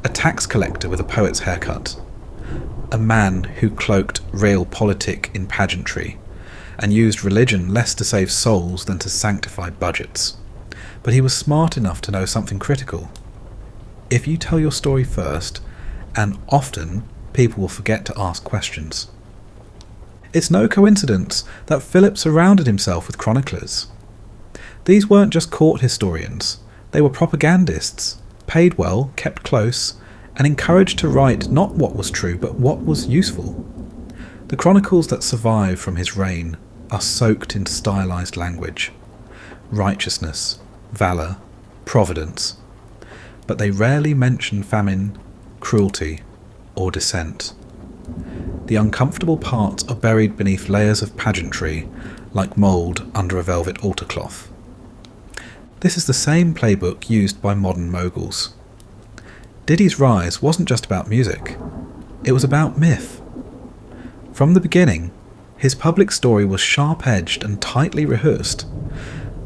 a tax collector with a poet's haircut, a man who cloaked realpolitik in pageantry, and used religion less to save souls than to sanctify budgets. But he was smart enough to know something critical. If you tell your story first, and often, people will forget to ask questions. It's no coincidence that Philip surrounded himself with chroniclers. These weren't just court historians, they were propagandists, paid well, kept close, and encouraged to write not what was true, but what was useful. The chronicles that survive from his reign are soaked in stylized language. Righteousness, valour, providence. But they rarely mention famine, cruelty, or dissent. The uncomfortable parts are buried beneath layers of pageantry, like mould under a velvet altar cloth. This is the same playbook used by modern moguls. Diddy's rise wasn't just about music, it was about myth. From the beginning, his public story was sharp-edged and tightly rehearsed.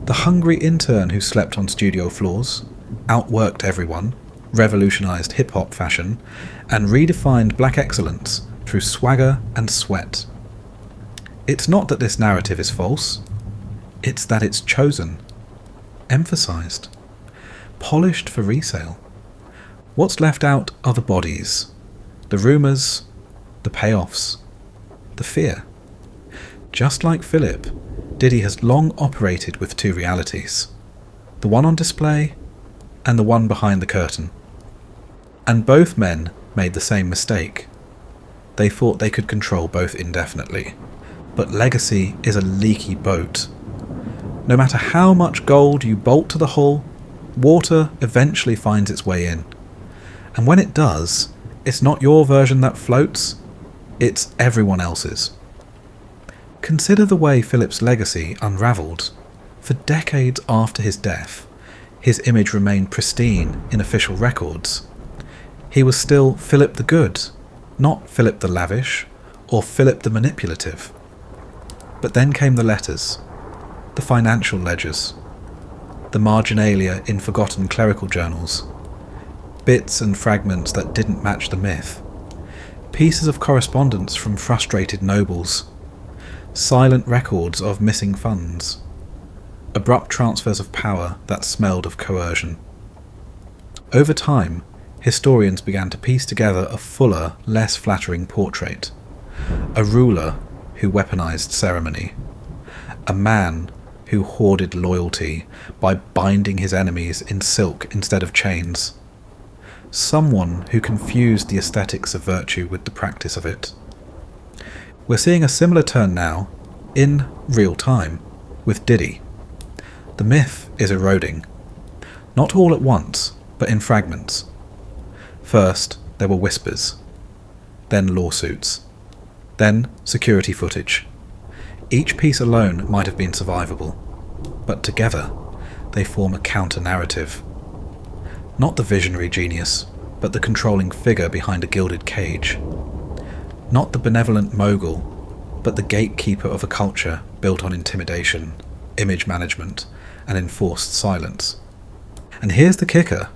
The hungry intern who slept on studio floors, outworked everyone, revolutionized hip-hop fashion, and redefined black excellence through swagger and sweat. It's not that this narrative is false, it's that it's chosen, emphasized, polished for resale. What's left out are the bodies, the rumours, the payoffs, the fear. Just like Philip, Diddy has long operated with two realities, the one on display and the one behind the curtain. And both men made the same mistake. They thought they could control both indefinitely. But legacy is a leaky boat. No matter how much gold you bolt to the hull, water eventually finds its way in. And when it does, it's not your version that floats, it's everyone else's. Consider the way Philip's legacy unravelled. For decades after his death, his image remained pristine in official records. He was still Philip the Good, not Philip the Lavish, or Philip the Manipulative. But then came the letters, the financial ledgers, the marginalia in forgotten clerical journals, bits and fragments that didn't match the myth, pieces of correspondence from frustrated nobles, silent records of missing funds. abrupt transfers of power that smelled of coercion. Over time, historians began to piece together a fuller, less flattering portrait. A ruler who weaponized ceremony. A man who hoarded loyalty by binding his enemies in silk instead of chains. Someone who confused the aesthetics of virtue with the practice of it. We're seeing a similar turn now, in real time, with Diddy. The myth is eroding. Not all at once, but in fragments. First, there were whispers. Then lawsuits. Then security footage. Each piece alone might have been survivable, but together they form a counter-narrative. Not the visionary genius, but the controlling figure behind a gilded cage. Not the benevolent mogul, but the gatekeeper of a culture built on intimidation, image management, and enforced silence. And here's the kicker.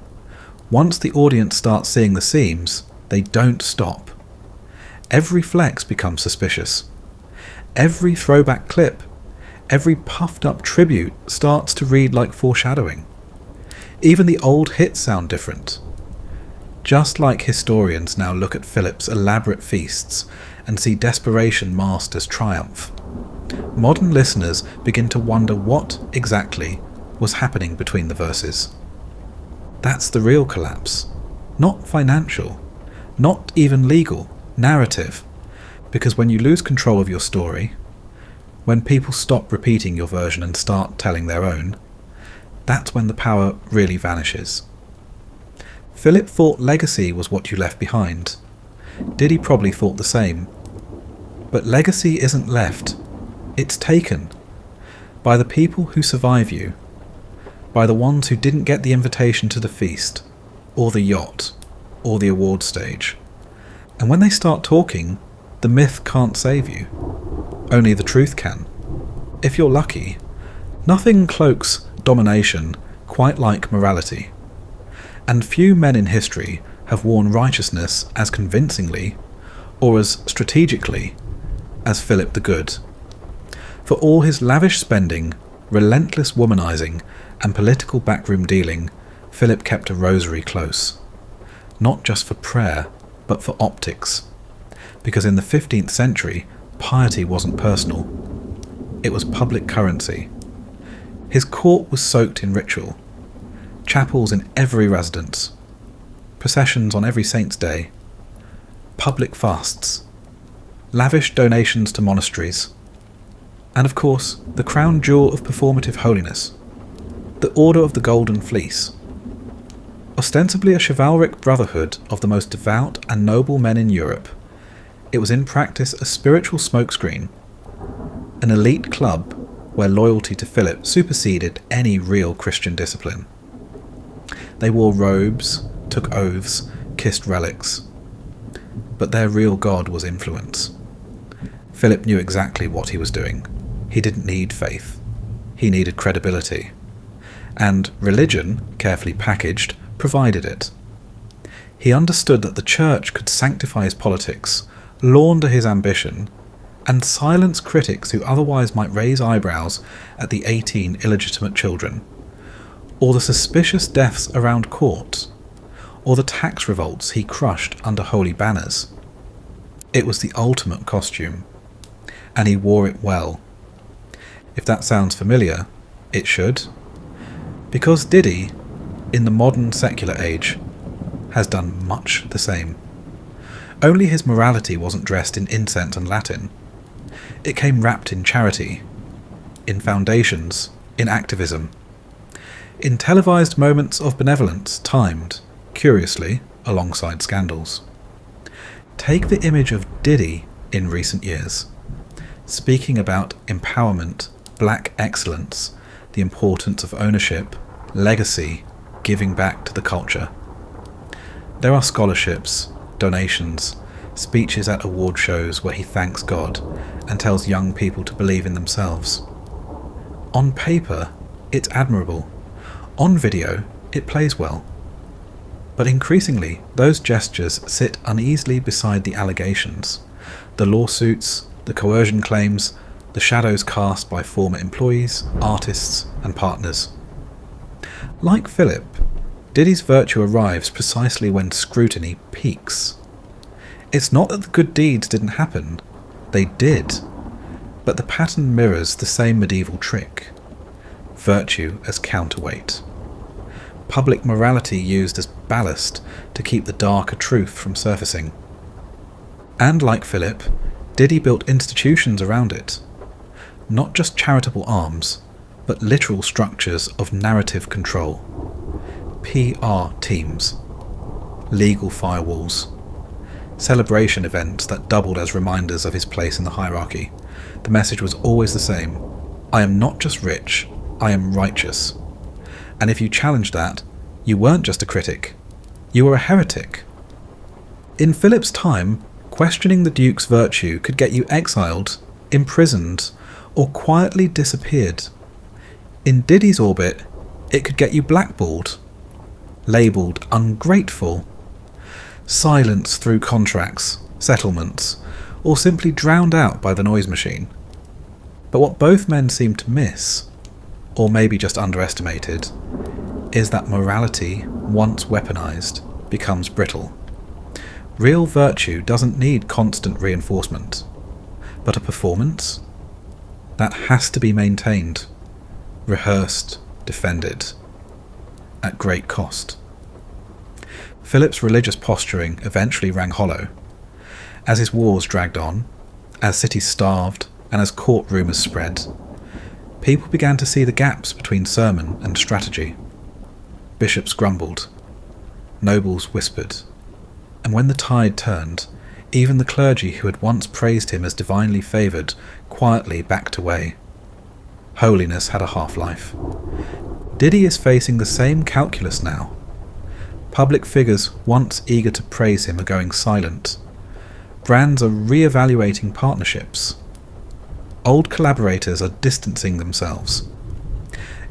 Once the audience starts seeing the seams, they don't stop. Every flex becomes suspicious. Every throwback clip, every puffed-up tribute starts to read like foreshadowing. Even the old hits sound different. Just like historians now look at Philip's elaborate feasts and see desperation masked as triumph, modern listeners begin to wonder what, exactly, was happening between the verses. That's the real collapse. Not financial, not even legal, narrative. Because when you lose control of your story, when people stop repeating your version and start telling their own, that's when the power really vanishes. Philip thought legacy was what you left behind. Diddy probably thought the same. But legacy isn't left, it's taken. By the people who survive you. By the ones who didn't get the invitation to the feast, or the yacht, or the award stage. And when they start talking, the myth can't save you. Only the truth can. If you're lucky, nothing cloaks domination quite like morality. And few men in history have worn righteousness as convincingly, or as strategically, as Philip the Good. For all his lavish spending, relentless womanizing, and political backroom dealing, Philip kept a rosary close. Not just for prayer, but for optics. Because in the 15th century, piety wasn't personal. It was public currency. His court was soaked in ritual. Chapels in every residence. Processions on every saint's day. Public fasts. Lavish donations to monasteries. And of course, the crown jewel of performative holiness. The Order of the Golden Fleece. Ostensibly a chivalric brotherhood of the most devout and noble men in Europe, it was in practice a spiritual smokescreen, an elite club where loyalty to Philip superseded any real Christian discipline. They wore robes, took oaths, kissed relics. But their real god was influence. Philip knew exactly what he was doing. He didn't need faith. He needed credibility. And religion, carefully packaged, provided it. He understood that the church could sanctify his politics, launder his ambition, and silence critics who otherwise might raise eyebrows at the 18 illegitimate children, or the suspicious deaths around court, or the tax revolts he crushed under holy banners. It was the ultimate costume, and he wore it well. If that sounds familiar, it should. Because Diddy, in the modern secular age, has done much the same. Only his morality wasn't dressed in incense and Latin. It came wrapped in charity, in foundations, in activism, in televised moments of benevolence timed, curiously, alongside scandals. Take the image of Diddy in recent years, speaking about empowerment, black excellence, the importance of ownership, legacy, giving back to the culture. There are scholarships, donations, speeches at award shows where he thanks God and tells young people to believe in themselves. On paper, it's admirable. On video, it plays well. But increasingly, those gestures sit uneasily beside the allegations, the lawsuits, the coercion claims, the shadows cast by former employees, artists, and partners. Like Philip, Diddy's virtue arrives precisely when scrutiny peaks. It's not that the good deeds didn't happen, they did, but the pattern mirrors the same medieval trick: virtue as counterweight. Public morality used as ballast to keep the darker truth from surfacing. And like Philip, Diddy built institutions around it. Not just charitable arms, but literal structures of narrative control. PR teams, legal firewalls, celebration events that doubled as reminders of his place in the hierarchy. The message was always the same: I am not just rich, I am righteous. And if you challenged that, you weren't just a critic, you were a heretic. In Philip's time, questioning the Duke's virtue could get you exiled, imprisoned, or quietly disappeared. In Diddy's orbit, it could get you blackballed, labelled ungrateful, silenced through contracts, settlements, or simply drowned out by the noise machine. But what both men seem to miss, or maybe just underestimated, is that morality, once weaponized, becomes brittle. Real virtue doesn't need constant reinforcement, but a performance? That has to be maintained, rehearsed, defended, at great cost. Philip's religious posturing eventually rang hollow. As his wars dragged on, as cities starved, and as court rumours spread, people began to see the gaps between sermon and strategy. Bishops grumbled, nobles whispered, and when the tide turned, even the clergy who had once praised him as divinely favoured quietly backed away. Holiness had a half-life. Diddy is facing the same calculus now. Public figures once eager to praise him are going silent. Brands are re-evaluating partnerships. Old collaborators are distancing themselves.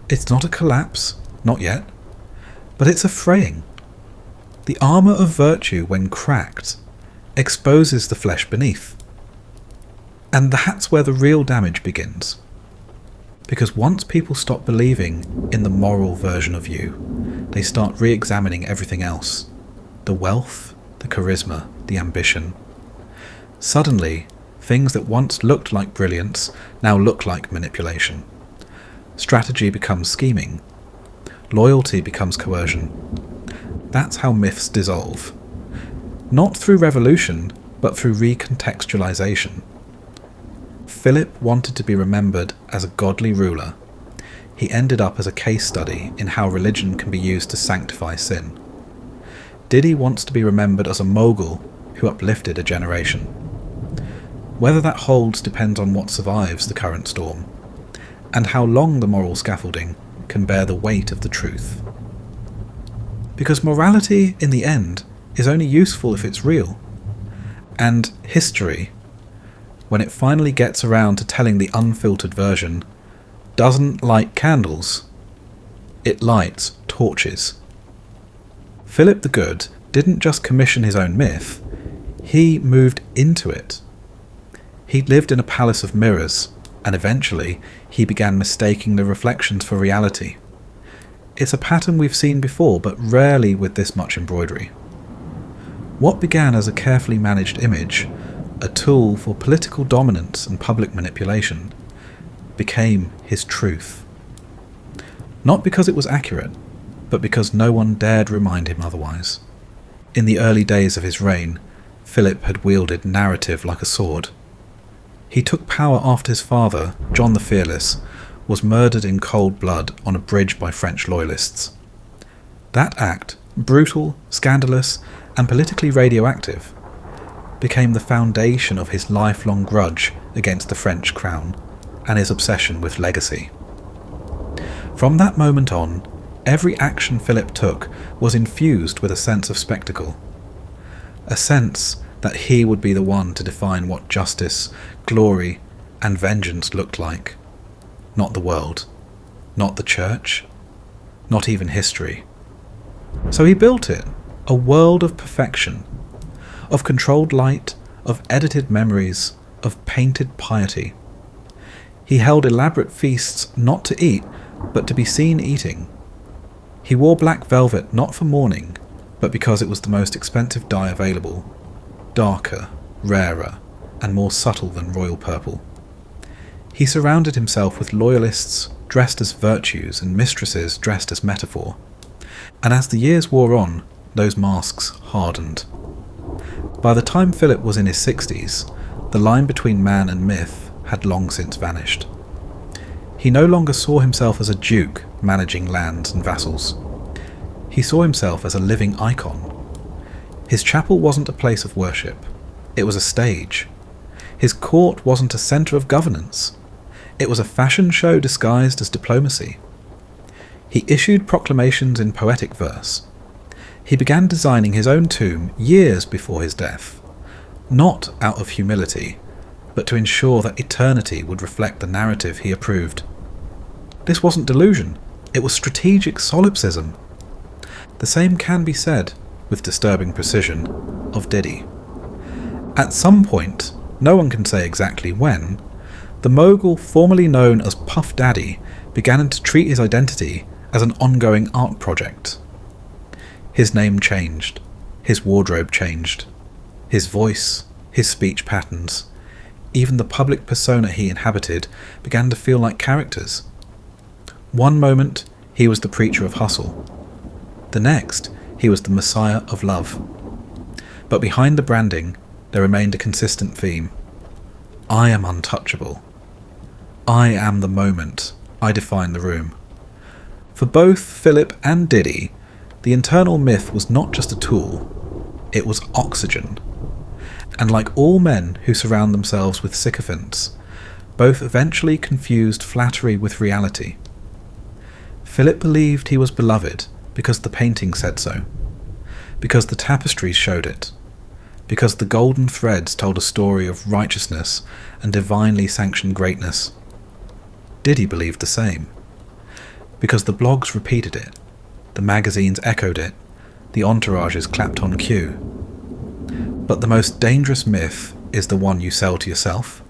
It's not a collapse, not yet, but it's a fraying. The armour of virtue, when cracked, exposes the flesh beneath. And that's where the real damage begins. Because once people stop believing in the moral version of you, they start re-examining everything else. The wealth, the charisma, the ambition. Suddenly, things that once looked like brilliance now look like manipulation. Strategy becomes scheming. Loyalty becomes coercion. That's how myths dissolve. Not through revolution, but through recontextualization. Philip wanted to be remembered as a godly ruler. He ended up as a case study in how religion can be used to sanctify sin. Diddy wants to be remembered as a mogul who uplifted a generation. Whether that holds depends on what survives the current storm, and how long the moral scaffolding can bear the weight of the truth. Because morality, in the end, is only useful if it's real. And history, when it finally gets around to telling the unfiltered version, doesn't light candles, it lights torches. Philip the Good didn't just commission his own myth, he moved into it. He lived in a palace of mirrors, and eventually he began mistaking the reflections for reality. It's a pattern we've seen before, but rarely with this much embroidery. What began as a carefully managed image, a tool for political dominance and public manipulation, became his truth. Not because it was accurate, but because no one dared remind him otherwise. In the early days of his reign, Philip had wielded narrative like a sword. He took power after his father, John the Fearless, was murdered in cold blood on a bridge by French loyalists. That act, brutal, scandalous, and politically radioactive, became the foundation of his lifelong grudge against the French crown and his obsession with legacy. From that moment on, every action Philip took was infused with a sense of spectacle, a sense that he would be the one to define what justice, glory, and vengeance looked like. Not the world, not the church, not even history. So he built it, a world of perfection, of controlled light, of edited memories, of painted piety. He held elaborate feasts not to eat, but to be seen eating. He wore black velvet not for mourning, but because it was the most expensive dye available, darker, rarer, and more subtle than royal purple. He surrounded himself with loyalists dressed as virtues and mistresses dressed as metaphor, and as the years wore on, those masks hardened. By the time Philip was in his 60s, the line between man and myth had long since vanished. He no longer saw himself as a duke managing lands and vassals. He saw himself as a living icon. His chapel wasn't a place of worship, it was a stage. His court wasn't a centre of governance, it was a fashion show disguised as diplomacy. He issued proclamations in poetic verse. He began designing his own tomb years before his death, not out of humility, but to ensure that eternity would reflect the narrative he approved. This wasn't delusion, it was strategic solipsism. The same can be said, with disturbing precision, of Diddy. At some point, no one can say exactly when, the mogul formerly known as Puff Daddy began to treat his identity as an ongoing art project. His name changed, his wardrobe changed, his voice, his speech patterns, even the public persona he inhabited began to feel like characters. One moment, he was the preacher of hustle. The next, he was the messiah of love. But behind the branding, there remained a consistent theme. I am untouchable. I am the moment. I define the room. For both Philip and Diddy, the internal myth was not just a tool, it was oxygen. And like all men who surround themselves with sycophants, both eventually confused flattery with reality. Philip believed he was beloved because the painting said so, because the tapestries showed it, because the golden threads told a story of righteousness and divinely sanctioned greatness. Diddy believed the same, because the blogs repeated it, the magazines echoed it, the entourages clapped on cue. But the most dangerous myth is the one you sell to yourself.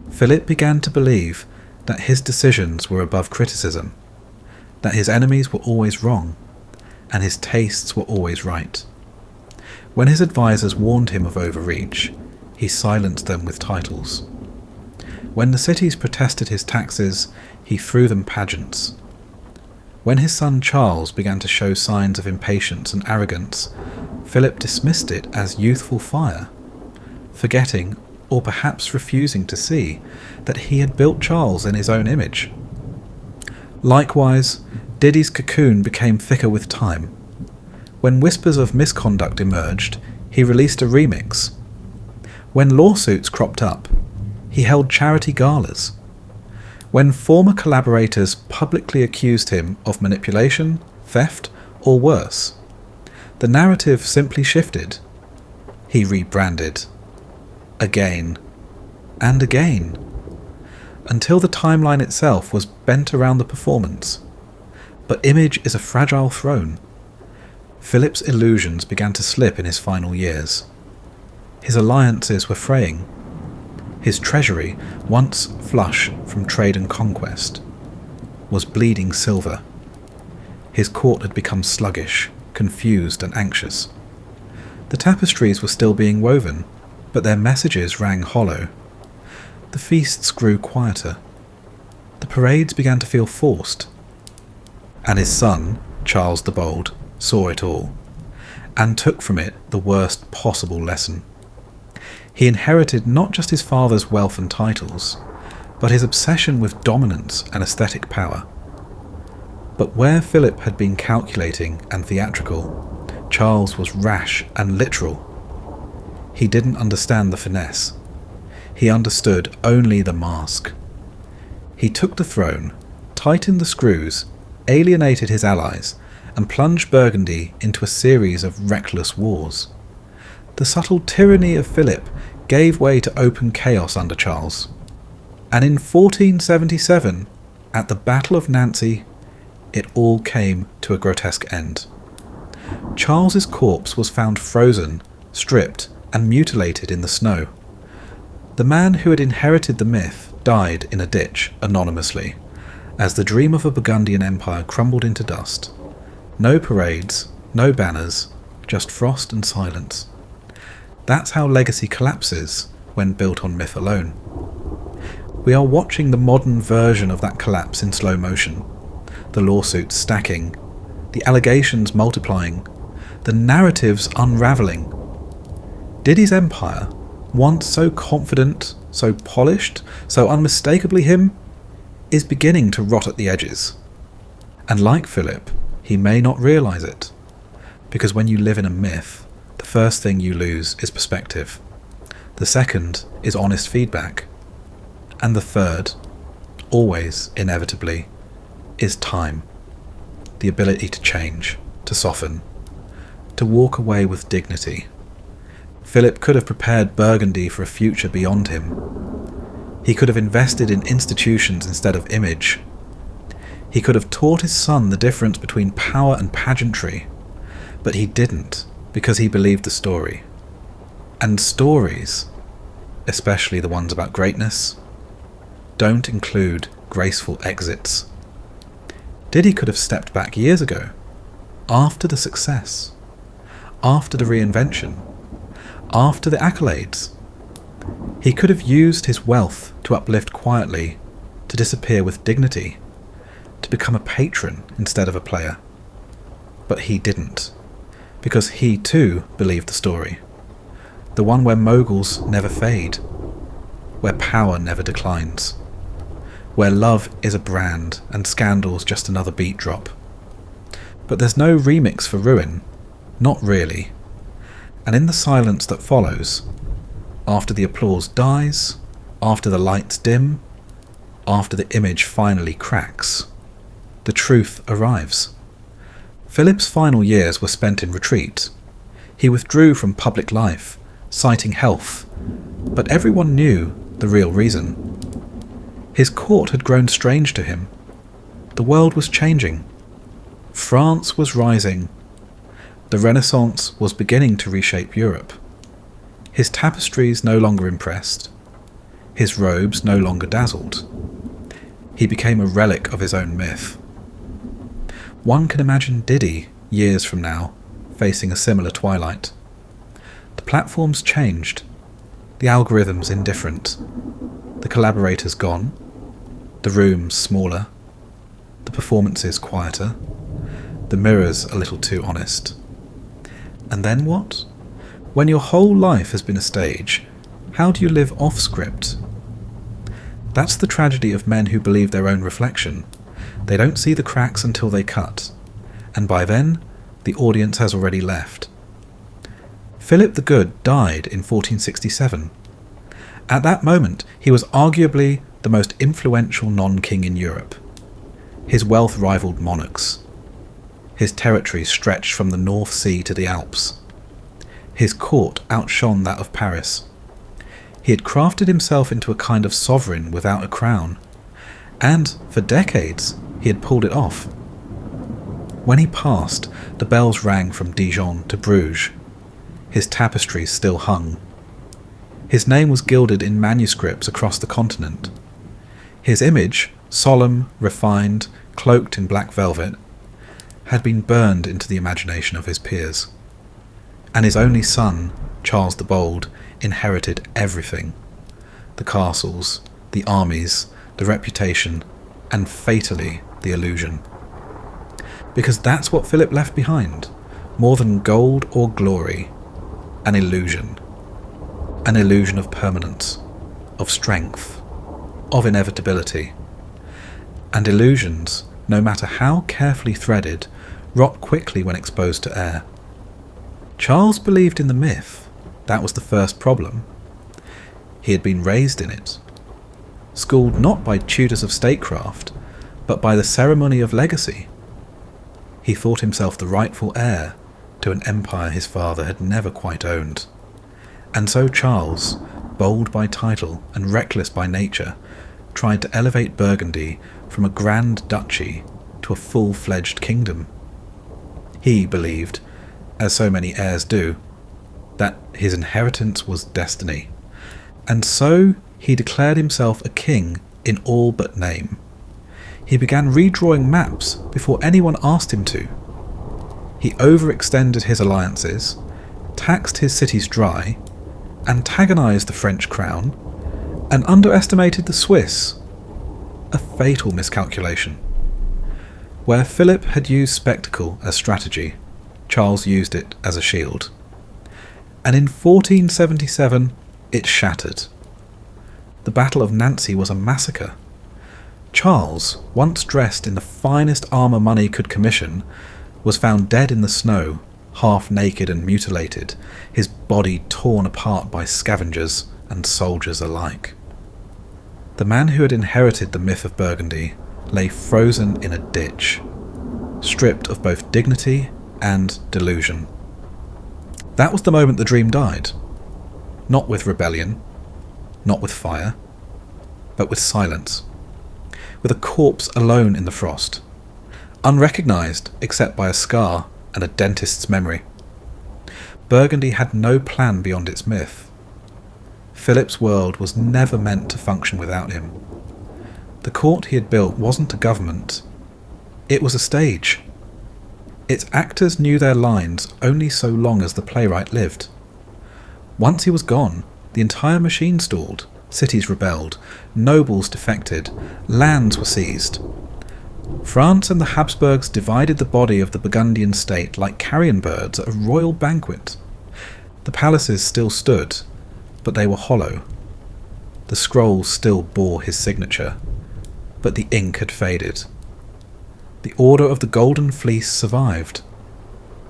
Philip began to believe that his decisions were above criticism, that his enemies were always wrong, and his tastes were always right. When his advisors warned him of overreach, he silenced them with titles. When the cities protested his taxes, he threw them pageants. When his son Charles began to show signs of impatience and arrogance, Philip dismissed it as youthful fire, forgetting, or perhaps refusing to see, that he had built Charles in his own image. Likewise, Diddy's cocoon became thicker with time. When whispers of misconduct emerged, he released a remix. When lawsuits cropped up, he held charity galas. When former collaborators publicly accused him of manipulation, theft, or worse, the narrative simply shifted. He rebranded. Again. And again. Until the timeline itself was bent around the performance. But image is a fragile throne. Philip's illusions began to slip in his final years. His alliances were fraying. His treasury, once flush from trade and conquest, was bleeding silver. His court had become sluggish, confused and anxious. The tapestries were still being woven, but their messages rang hollow. The feasts grew quieter. The parades began to feel forced. And his son, Charles the Bold, saw it all, and took from it the worst possible lesson. He inherited not just his father's wealth and titles, but his obsession with dominance and aesthetic power. But where Philip had been calculating and theatrical, Charles was rash and literal. He didn't understand the finesse. He understood only the mask. He took the throne, tightened the screws, alienated his allies, and plunged Burgundy into a series of reckless wars. The subtle tyranny of Philip gave way to open chaos under Charles. And in 1477, at the Battle of Nancy, it all came to a grotesque end. Charles's corpse was found frozen, stripped, and mutilated in the snow. The man who had inherited the myth died in a ditch anonymously as the dream of a Burgundian empire crumbled into dust. No parades, no banners, just frost and silence. That's how legacy collapses when built on myth alone. We are watching the modern version of that collapse in slow motion. The lawsuits stacking, the allegations multiplying, the narratives unravelling. Diddy's empire, once so confident, so polished, so unmistakably him, is beginning to rot at the edges. And like Philip, he may not realise it, because when you live in a myth, the first thing you lose is perspective. The second is honest feedback. And the third, always inevitably, is time. The ability to change, to soften, to walk away with dignity. Philip could have prepared Burgundy for a future beyond him. He could have invested in institutions instead of image. He could have taught his son the difference between power and pageantry, but he didn't, because he believed the story. And stories, especially the ones about greatness, don't include graceful exits. Diddy could have stepped back years ago, after the success, after the reinvention, after the accolades. He could have used his wealth to uplift quietly, to disappear with dignity, to become a patron instead of a player. But he didn't, because he too believed the story. The one where moguls never fade, where power never declines, where love is a brand and scandal's just another beat drop. But there's no remix for Ruin, not really. And in the silence that follows, after the applause dies, after the lights dim, after the image finally cracks, the truth arrives. Philip's final years were spent in retreat. He withdrew from public life, citing health, but everyone knew the real reason. His court had grown strange to him. The world was changing. France was rising. The Renaissance was beginning to reshape Europe. His tapestries no longer impressed. His robes no longer dazzled. He became a relic of his own myth. One can imagine Diddy, years from now, facing a similar twilight. The platforms changed. The algorithms indifferent. The collaborators gone. The rooms smaller. The performances quieter. The mirrors a little too honest. And then what? When your whole life has been a stage, how do you live off script? That's the tragedy of men who believe their own reflection. They don't see the cracks until they cut, and by then, the audience has already left. Philip the Good died in 1467. At that moment, he was arguably the most influential non-king in Europe. His wealth rivaled monarchs. His territory stretched from the North Sea to the Alps. His court outshone that of Paris. He had crafted himself into a kind of sovereign without a crown, and for decades he had pulled it off. When he passed, the bells rang from Dijon to Bruges. His tapestries still hung. His name was gilded in manuscripts across the continent. His image, solemn, refined, cloaked in black velvet, had been burned into the imagination of his peers. And his only son, Charles the Bold, inherited everything. The castles, the armies, the reputation, and fatally the illusion. Because that's what Philip left behind, more than gold or glory, an illusion. An illusion of permanence, of strength, of inevitability. And illusions, no matter how carefully threaded, rot quickly when exposed to air. Charles believed in the myth. That was the first problem. He had been raised in it, schooled not by tutors of statecraft, but by the ceremony of legacy. He thought himself the rightful heir to an empire his father had never quite owned. And so Charles, bold by title and reckless by nature, tried to elevate Burgundy from a grand duchy to a full-fledged kingdom. He believed, as so many heirs do, that his inheritance was destiny, and so he declared himself a king in all but name. He began redrawing maps before anyone asked him to. He overextended his alliances, taxed his cities dry, antagonised the French crown, and underestimated the Swiss. A fatal miscalculation. Where Philip had used spectacle as strategy, Charles used it as a shield. And in 1477 it shattered. The Battle of Nancy was a massacre. Charles, once dressed in the finest armour money could commission, was found dead in the snow, half naked and mutilated, his body torn apart by scavengers and soldiers alike. The man who had inherited the myth of Burgundy lay frozen in a ditch, stripped of both dignity and delusion. That was the moment the dream died. Not with rebellion, not with fire, but with silence. With a corpse alone in the frost, unrecognised except by a scar and a dentist's memory. Burgundy had no plan beyond its myth. Philip's world was never meant to function without him. The court he had built wasn't a government, it was a stage. Its actors knew their lines only so long as the playwright lived. Once he was gone, the entire machine stalled, cities rebelled, nobles defected, lands were seized. France and the Habsburgs divided the body of the Burgundian state like carrion birds at a royal banquet. The palaces still stood, but they were hollow. The scrolls still bore his signature, but the ink had faded. The Order of the Golden Fleece survived,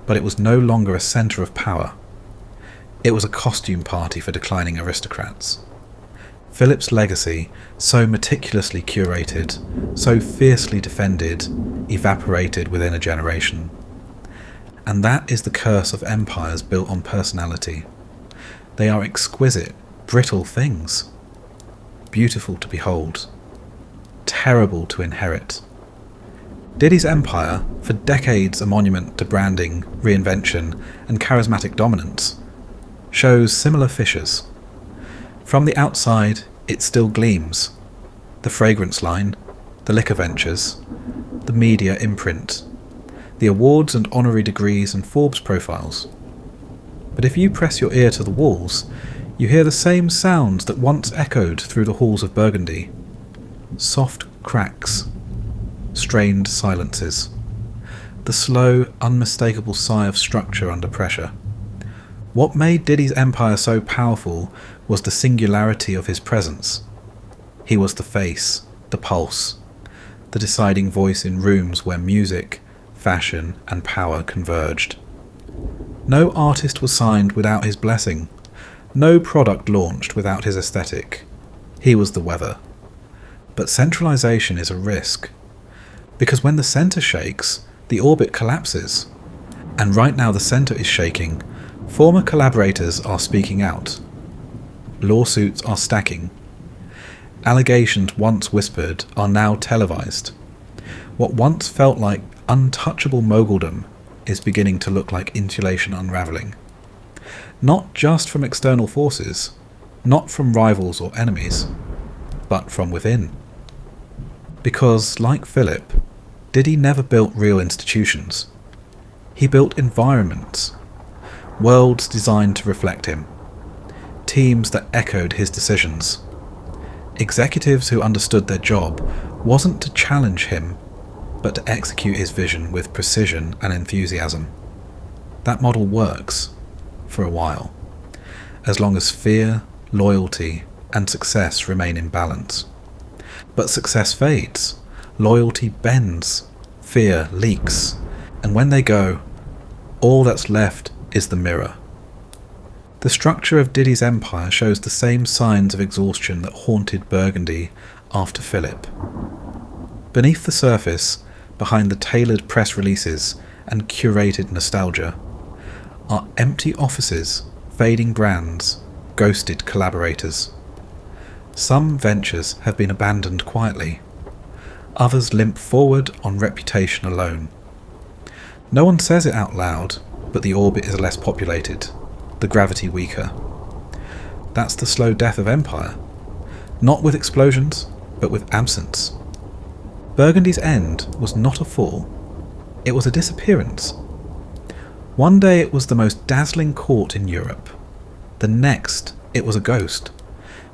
but it was no longer a centre of power. It was a costume party for declining aristocrats. Philip's legacy, so meticulously curated, so fiercely defended, evaporated within a generation. And that is the curse of empires built on personality. They are exquisite, brittle things. Beautiful to behold. Terrible to inherit. Diddy's empire, for decades a monument to branding, reinvention, and charismatic dominance, shows similar fissures. From the outside, it still gleams. The fragrance line, the liquor ventures, the media imprint, the awards and honorary degrees and Forbes profiles. But if you press your ear to the walls, you hear the same sounds that once echoed through the halls of Burgundy. Soft cracks, strained silences, the slow, unmistakable sigh of structure under pressure. What made Diddy's empire so powerful was the singularity of his presence. He was the face, the pulse, the deciding voice in rooms where music, fashion, and power converged. No artist was signed without his blessing, no product launched without his aesthetic. He was the weather. But centralization is a risk, because when the center shakes, the orbit collapses. And right now the center is shaking. Former collaborators are speaking out. Lawsuits are stacking. Allegations once whispered are now televised. What once felt like untouchable moguldom is beginning to look like insulation unravelling. Not just from external forces, not from rivals or enemies, but from within. Because, like Philip, Diddy never built real institutions. He built environments, worlds designed to reflect him, teams that echoed his decisions, executives who understood their job wasn't to challenge him, but to execute his vision with precision and enthusiasm. That model works, for a while, as long as fear, loyalty, and success remain in balance. But success fades, loyalty bends, fear leaks, and when they go, all that's left is the mirror. The structure of Diddy's empire shows the same signs of exhaustion that haunted Burgundy after Philip. Beneath the surface, behind the tailored press releases and curated nostalgia, are empty offices, fading brands, ghosted collaborators. Some ventures have been abandoned quietly. Others limp forward on reputation alone. No one says it out loud, but the orbit is less populated, the gravity weaker. That's the slow death of empire. not with explosions, but with absence. Burgundy's end was not a fall, it was a disappearance. One day it was the most dazzling court in Europe. The next it was a ghost,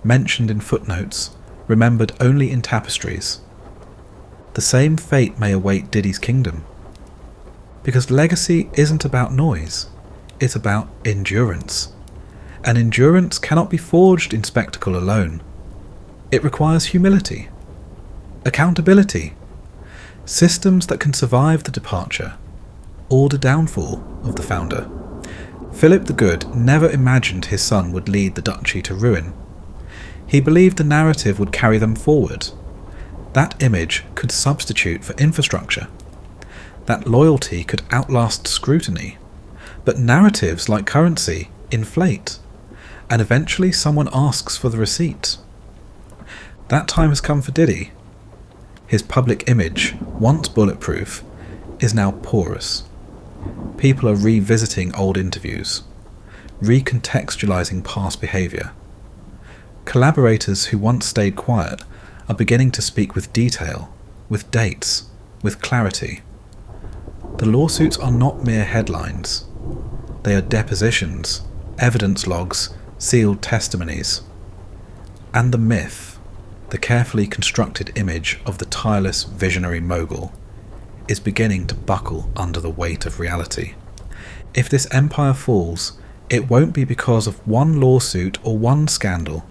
mentioned in footnotes, remembered only in tapestries. The same fate may await Diddy's kingdom. Because legacy isn't about noise, it's about endurance. And endurance cannot be forged in spectacle alone. It requires humility, accountability, systems that can survive the departure or the downfall of the founder. Philip the Good never imagined his son would lead the duchy to ruin. He believed the narrative would carry them forward. That image could substitute for infrastructure. That loyalty could outlast scrutiny. But narratives, like currency, inflate, and eventually someone asks for the receipt. That time has come for Diddy. His public image, once bulletproof, is now porous. People are revisiting old interviews, recontextualizing past behaviour. Collaborators who once stayed quiet are beginning to speak with detail, with dates, with clarity. The lawsuits are not mere headlines. They are depositions, evidence logs, sealed testimonies. And the myth, the carefully constructed image of the tireless visionary mogul, is beginning to buckle under the weight of reality. If this empire falls, it won't be because of one lawsuit or one scandal.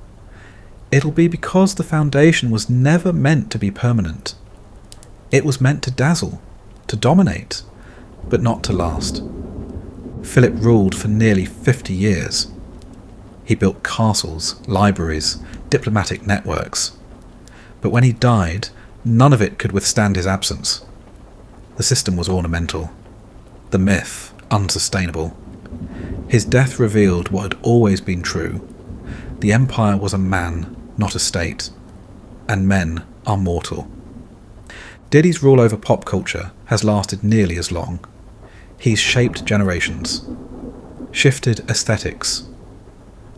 It'll be because the foundation was never meant to be permanent. It was meant to dazzle, to dominate, but not to last. Philip ruled for nearly 50 years. He built castles, libraries, diplomatic networks. But when he died, none of it could withstand his absence. The system was ornamental, the myth unsustainable. His death revealed what had always been true. The empire was a man, not a state, and men are mortal. Diddy's rule over pop culture has lasted nearly as long. He's shaped generations, shifted aesthetics,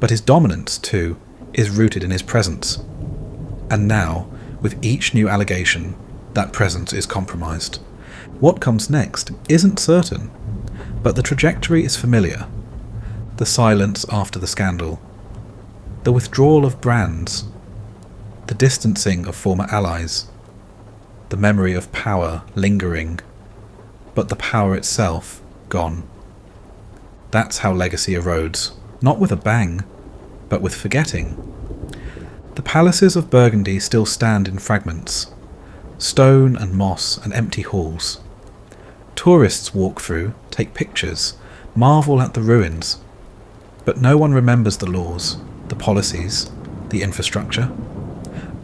but his dominance, too, is rooted in his presence. And now, with each new allegation, that presence is compromised. What comes next isn't certain, but the trajectory is familiar. The silence after the scandal, the withdrawal of brands, the distancing of former allies, the memory of power lingering, but the power itself gone. That's how legacy erodes, not with a bang, but with forgetting. The palaces of Burgundy still stand in fragments, stone and moss and empty halls. Tourists walk through, take pictures, marvel at the ruins, but no one remembers the laws, the policies, the infrastructure.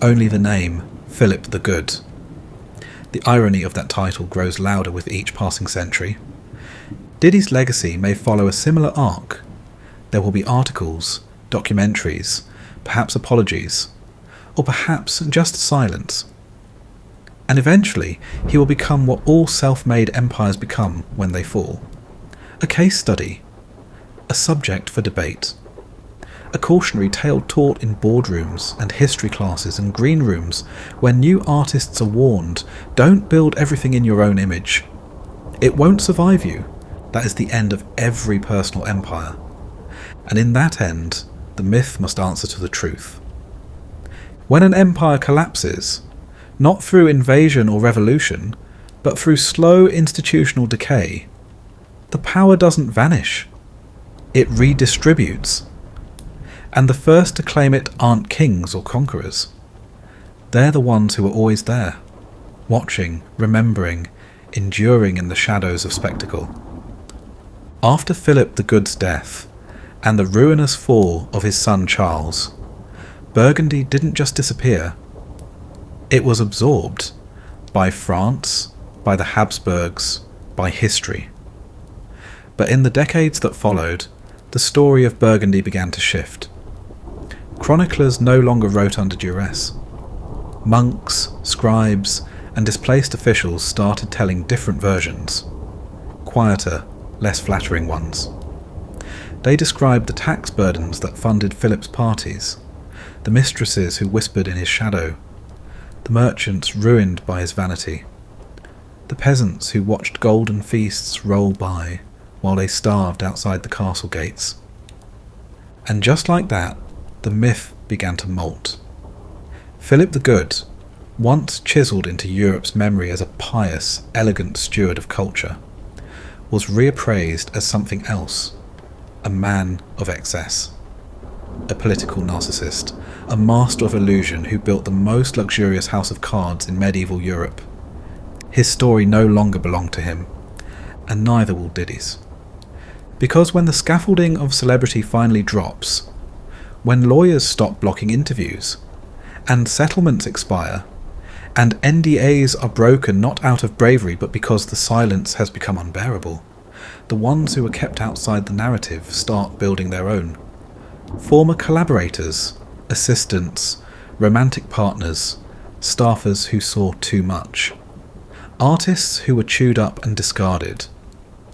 Only the name, Philip the Good. The irony of that title grows louder with each passing century. Diddy's legacy may follow a similar arc. There will be articles, documentaries, perhaps apologies, or perhaps just silence. And eventually he will become what all self-made empires become when they fall. A case study, a subject for debate, a cautionary tale taught in boardrooms and history classes and green rooms where new artists are warned, don't build everything in your own image. It won't survive you. That is the end of every personal empire. And in that end, the myth must answer to the truth. When an empire collapses, not through invasion or revolution, but through slow institutional decay, the power doesn't vanish. It redistributes. And the first to claim it aren't kings or conquerors. They're the ones who are always there, watching, remembering, enduring in the shadows of spectacle. After Philip the Good's death, and the ruinous fall of his son Charles, Burgundy didn't just disappear. It was absorbed by France, by the Habsburgs, by history. But in the decades that followed, the story of Burgundy began to shift. Chroniclers no longer wrote under duress. Monks, scribes, and displaced officials started telling different versions, quieter, less flattering ones. They described the tax burdens that funded Philip's parties, the mistresses who whispered in his shadow, the merchants ruined by his vanity, the peasants who watched golden feasts roll by while they starved outside the castle gates. And just like that, the myth began to molt. Philip the Good, once chiselled into Europe's memory as a pious, elegant steward of culture, was reappraised as something else, a man of excess, a political narcissist, a master of illusion who built the most luxurious house of cards in medieval Europe. His story no longer belonged to him, and neither will Diddy's. Because when the scaffolding of celebrity finally drops, when lawyers stop blocking interviews, and settlements expire, and NDAs are broken not out of bravery but because the silence has become unbearable, the ones who were kept outside the narrative start building their own. Former collaborators, assistants, romantic partners, staffers who saw too much. Artists who were chewed up and discarded.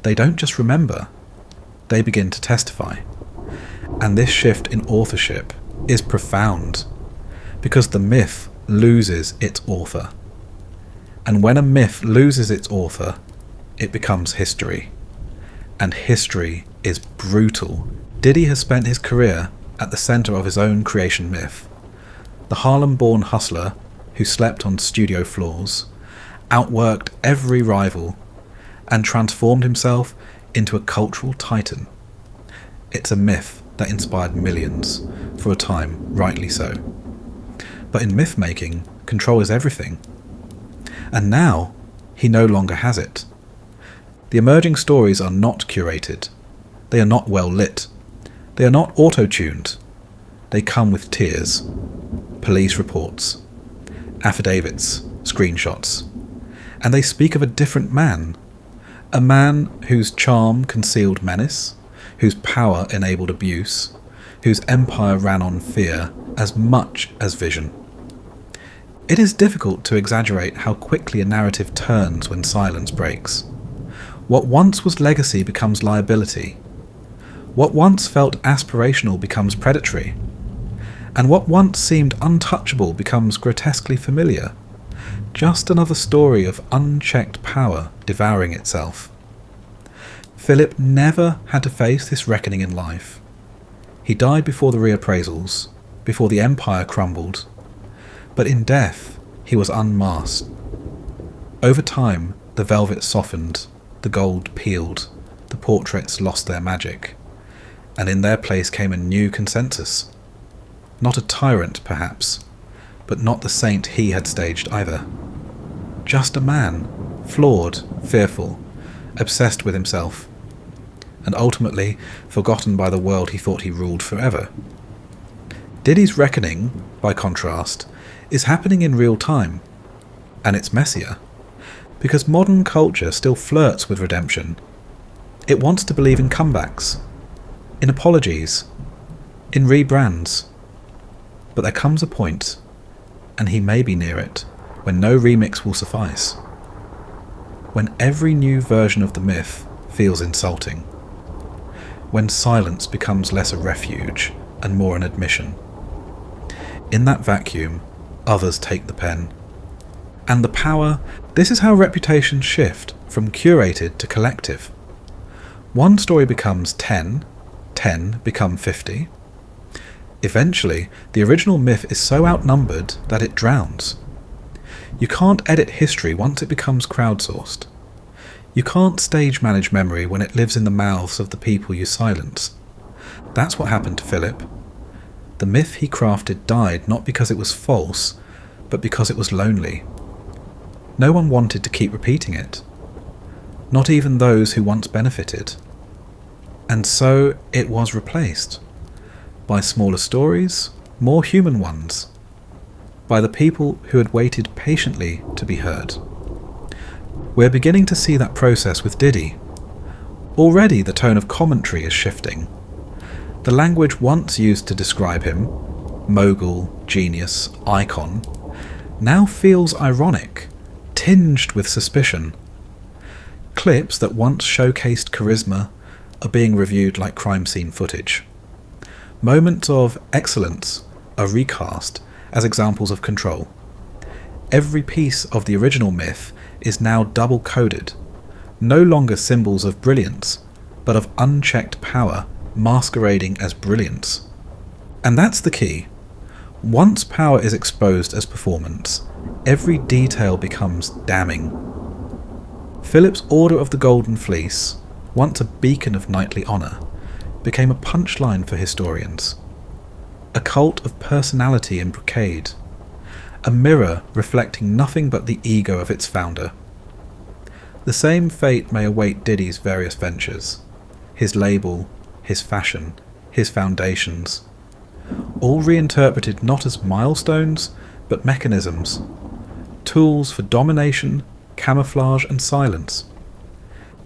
They don't just remember, they begin to testify. And this shift in authorship is profound, because the myth loses its author. And when a myth loses its author, it becomes history. And history is brutal. Diddy has spent his career at the centre of his own creation myth. The Harlem-born hustler who slept on studio floors, outworked every rival, and transformed himself into a cultural titan. It's a myth that inspired millions, for a time, rightly so. But in myth-making, control is everything. And now, he no longer has it. The emerging stories are not curated. They are not well lit. They are not auto-tuned. They come with tears, police reports, affidavits, screenshots. And they speak of a different man. A man whose charm concealed menace, whose power enabled abuse, whose empire ran on fear as much as vision. It is difficult to exaggerate how quickly a narrative turns when silence breaks. What once was legacy becomes liability. What once felt aspirational becomes predatory. And what once seemed untouchable becomes grotesquely familiar. Just another story of unchecked power devouring itself. Philip never had to face this reckoning in life. He died before the reappraisals, before the empire crumbled. But in death, he was unmasked. Over time, the velvet softened, the gold peeled, the portraits lost their magic, and in their place came a new consensus. Not a tyrant, perhaps, but not the saint he had staged either. Just a man, flawed, fearful, obsessed with himself, and ultimately forgotten by the world he thought he ruled forever. Diddy's reckoning, by contrast, is happening in real time, and it's messier, because modern culture still flirts with redemption. It wants to believe in comebacks, in apologies, in rebrands. But there comes a point, and he may be near it, when no remix will suffice. When every new version of the myth feels insulting. When silence becomes less a refuge and more an admission. In that vacuum, others take the pen. And the power, this is how reputations shift from curated to collective. One story becomes 10, 10 become 50. Eventually, the original myth is so outnumbered that it drowns. You can't edit history once it becomes crowdsourced. You can't stage manage memory when it lives in the mouths of the people you silence. That's what happened to Philip. The myth he crafted died not because it was false, but because it was lonely. No one wanted to keep repeating it. Not even those who once benefited. And so it was replaced. By smaller stories, more human ones. By the people who had waited patiently to be heard. We're beginning to see that process with Diddy. Already the tone of commentary is shifting. The language once used to describe him, mogul, genius, icon, now feels ironic, tinged with suspicion. Clips that once showcased charisma are being reviewed like crime scene footage. Moments of excellence are recast as examples of control. Every piece of the original myth is now double-coded, no longer symbols of brilliance, but of unchecked power masquerading as brilliance. And that's the key. Once power is exposed as performance, every detail becomes damning. Philip's Order of the Golden Fleece, once a beacon of knightly honour, became a punchline for historians. A cult of personality in brocade. A mirror reflecting nothing but the ego of its founder. The same fate may await Diddy's various ventures. His label, his fashion, his foundations. All reinterpreted not as milestones, but mechanisms. Tools for domination, camouflage and silence.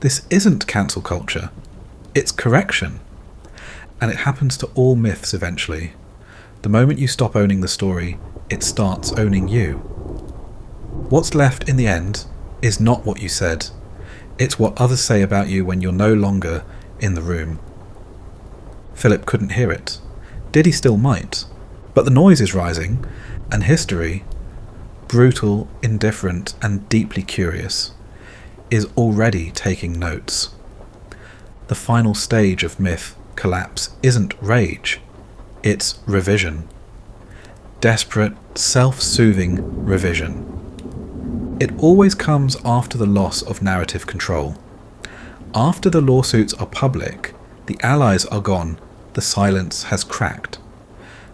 This isn't cancel culture. It's correction. And it happens to all myths eventually. The moment you stop owning the story, it starts owning you. What's left in the end is not what you said. It's what others say about you when you're no longer in the room. Philip couldn't hear it. Diddy still might. But the noise is rising, and history, brutal, indifferent, and deeply curious, is already taking notes. The final stage of myth collapse isn't rage, it's revision. Desperate, self-soothing revision. It always comes after the loss of narrative control. After the lawsuits are public, the allies are gone, the silence has cracked.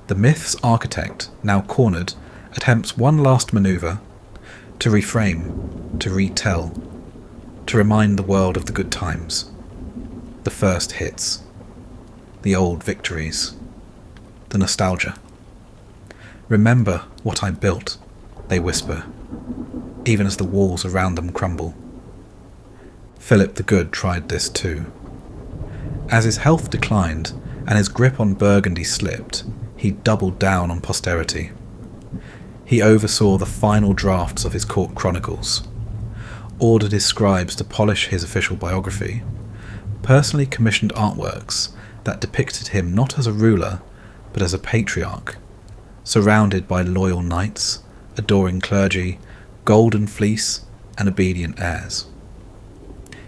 The myth's architect, now cornered, attempts one last manoeuvre to reframe, to retell, to remind the world of the good times. The first hits. The old victories. The nostalgia. Remember what I built, they whisper, even as the walls around them crumble. Philip the Good tried this too. As his health declined and his grip on Burgundy slipped, he doubled down on posterity. He oversaw the final drafts of his court chronicles, ordered his scribes to polish his official biography, personally commissioned artworks that depicted him not as a ruler, but as a patriarch, surrounded by loyal knights, adoring clergy, golden fleece, and obedient heirs.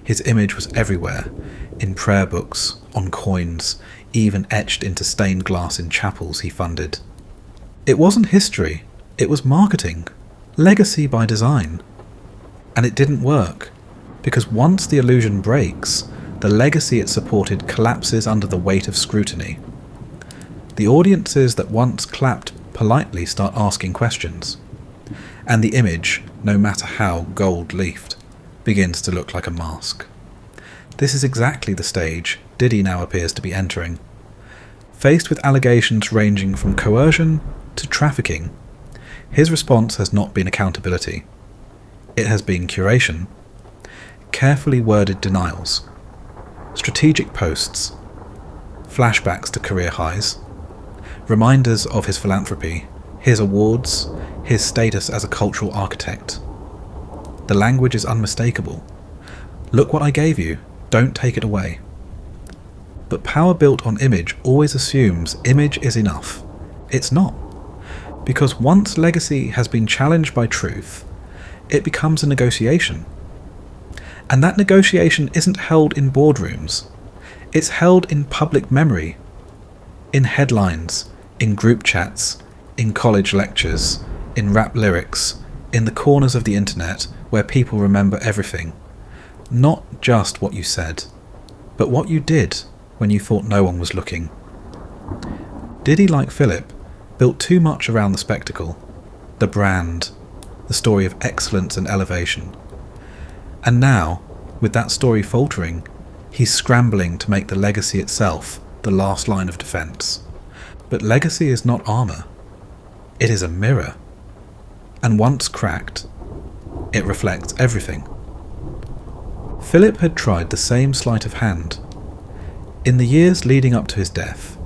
His image was everywhere, in prayer books, on coins, even etched into stained glass in chapels he funded. It wasn't history, it was marketing, legacy by design. And it didn't work, because once the illusion breaks, the legacy it supported collapses under the weight of scrutiny. The audiences that once clapped politely start asking questions, and the image, no matter how gold-leafed, begins to look like a mask. This is exactly the stage Diddy now appears to be entering. Faced with allegations ranging from coercion to trafficking, his response has not been accountability. It has been curation, carefully worded denials, strategic posts, flashbacks to career highs, reminders of his philanthropy, his awards, his status as a cultural architect. The language is unmistakable. Look what I gave you, don't take it away. But power built on image always assumes image is enough. It's not. Because once legacy has been challenged by truth, it becomes a negotiation. And that negotiation isn't held in boardrooms. It's held in public memory, in headlines, in group chats, in college lectures, in rap lyrics, in the corners of the internet where people remember everything. Not just what you said, but what you did when you thought no one was looking. Diddy, like Philip, built too much around the spectacle, the brand, the story of excellence and elevation. And now, with that story faltering, he's scrambling to make the legacy itself the last line of defence. But legacy is not armour. It is a mirror. And once cracked, it reflects everything. Philip had tried the same sleight of hand. In the years leading up to his death,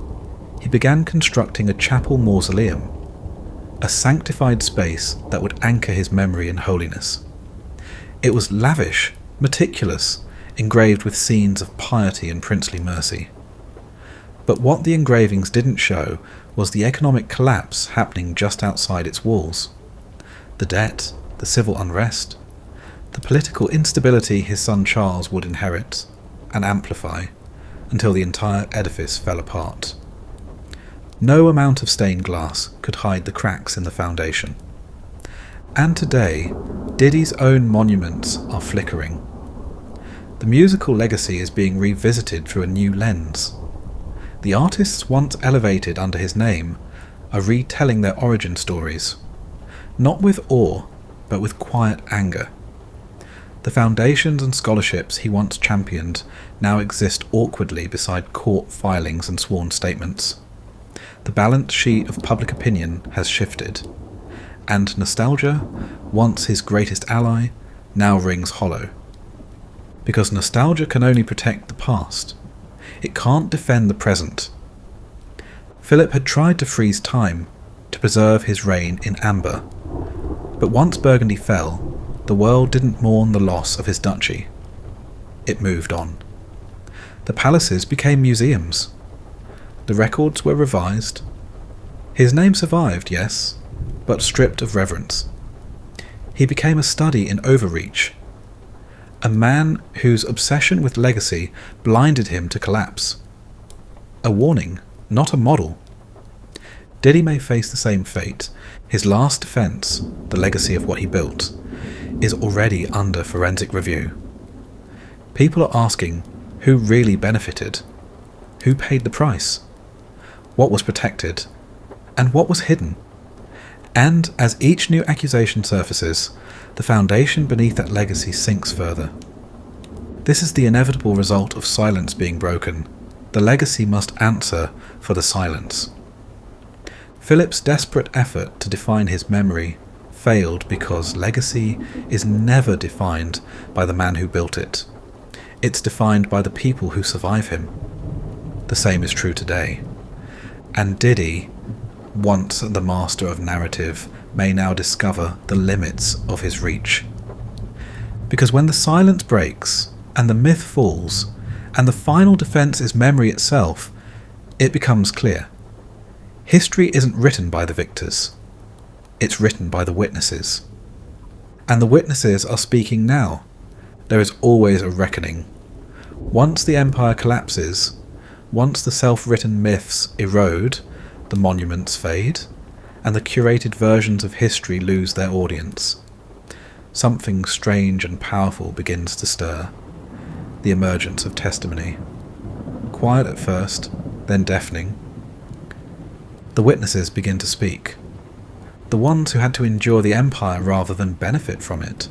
he began constructing a chapel mausoleum, a sanctified space that would anchor his memory in holiness. It was lavish, meticulous, engraved with scenes of piety and princely mercy. But what the engravings didn't show was the economic collapse happening just outside its walls. The debt, the civil unrest, the political instability his son Charles would inherit and amplify until the entire edifice fell apart. No amount of stained glass could hide the cracks in the foundation. And today, Diddy's own monuments are flickering. The musical legacy is being revisited through a new lens. The artists once elevated under his name are retelling their origin stories, not with awe, but with quiet anger. The foundations and scholarships he once championed now exist awkwardly beside court filings and sworn statements. The balance sheet of public opinion has shifted, and nostalgia, once his greatest ally, now rings hollow. Because nostalgia can only protect the past. It can't defend the present. Philip had tried to freeze time, to preserve his reign in amber. But once Burgundy fell, the world didn't mourn the loss of his duchy. It moved on. The palaces became museums. The records were revised. His name survived, yes, but stripped of reverence. He became a study in overreach. A man whose obsession with legacy blinded him to collapse. A warning, not a model. Diddy may face the same fate. His last defense, the legacy of what he built, is already under forensic review. People are asking who really benefited, who paid the price, what was protected, and what was hidden. And as each new accusation surfaces, the foundation beneath that legacy sinks further. This is the inevitable result of silence being broken. The legacy must answer for the silence. Philip's desperate effort to define his memory failed because legacy is never defined by the man who built it. It's defined by the people who survive him. The same is true today. And Diddy, once the master of narrative, may now discover the limits of his reach. Because when the silence breaks, and the myth falls, and the final defense is memory itself, it becomes clear. History isn't written by the victors. It's written by the witnesses. And the witnesses are speaking now. There is always a reckoning. Once the empire collapses, once the self-written myths erode, the monuments fade, and the curated versions of history lose their audience, something strange and powerful begins to stir. The emergence of testimony. Quiet at first, then deafening. The witnesses begin to speak. The ones who had to endure the empire rather than benefit from it.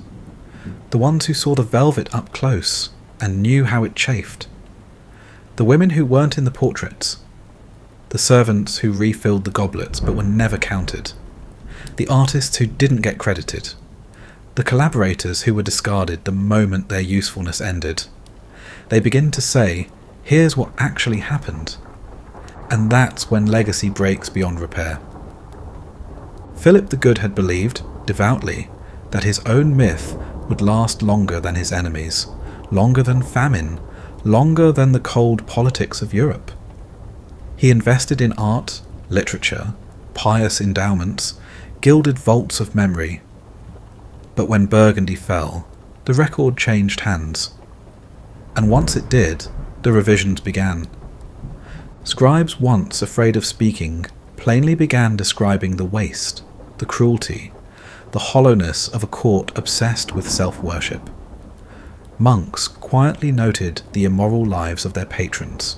The ones who saw the velvet up close and knew how it chafed. The women who weren't in the portraits. The servants who refilled the goblets but were never counted. The artists who didn't get credited. The collaborators who were discarded the moment their usefulness ended. They begin to say, here's what actually happened. And that's when legacy breaks beyond repair. Philip the Good had believed, devoutly, that his own myth would last longer than his enemies, longer than famine, longer than the cold politics of Europe. He invested in art, literature, pious endowments, gilded vaults of memory. But when Burgundy fell, the record changed hands. And once it did, the revisions began. Scribes once afraid of speaking plainly began describing the waste, the cruelty, the hollowness of a court obsessed with self-worship. Monks quietly noted the immoral lives of their patrons.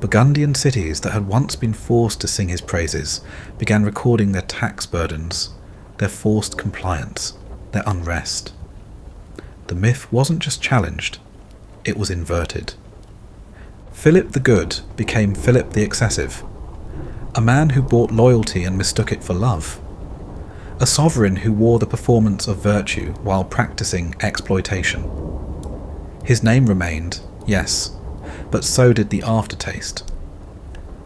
Burgundian cities that had once been forced to sing his praises began recording their tax burdens, their forced compliance, their unrest. The myth wasn't just challenged, it was inverted. Philip the Good became Philip the Excessive, a man who bought loyalty and mistook it for love, a sovereign who wore the performance of virtue while practicing exploitation. His name remained, yes, but so did the aftertaste.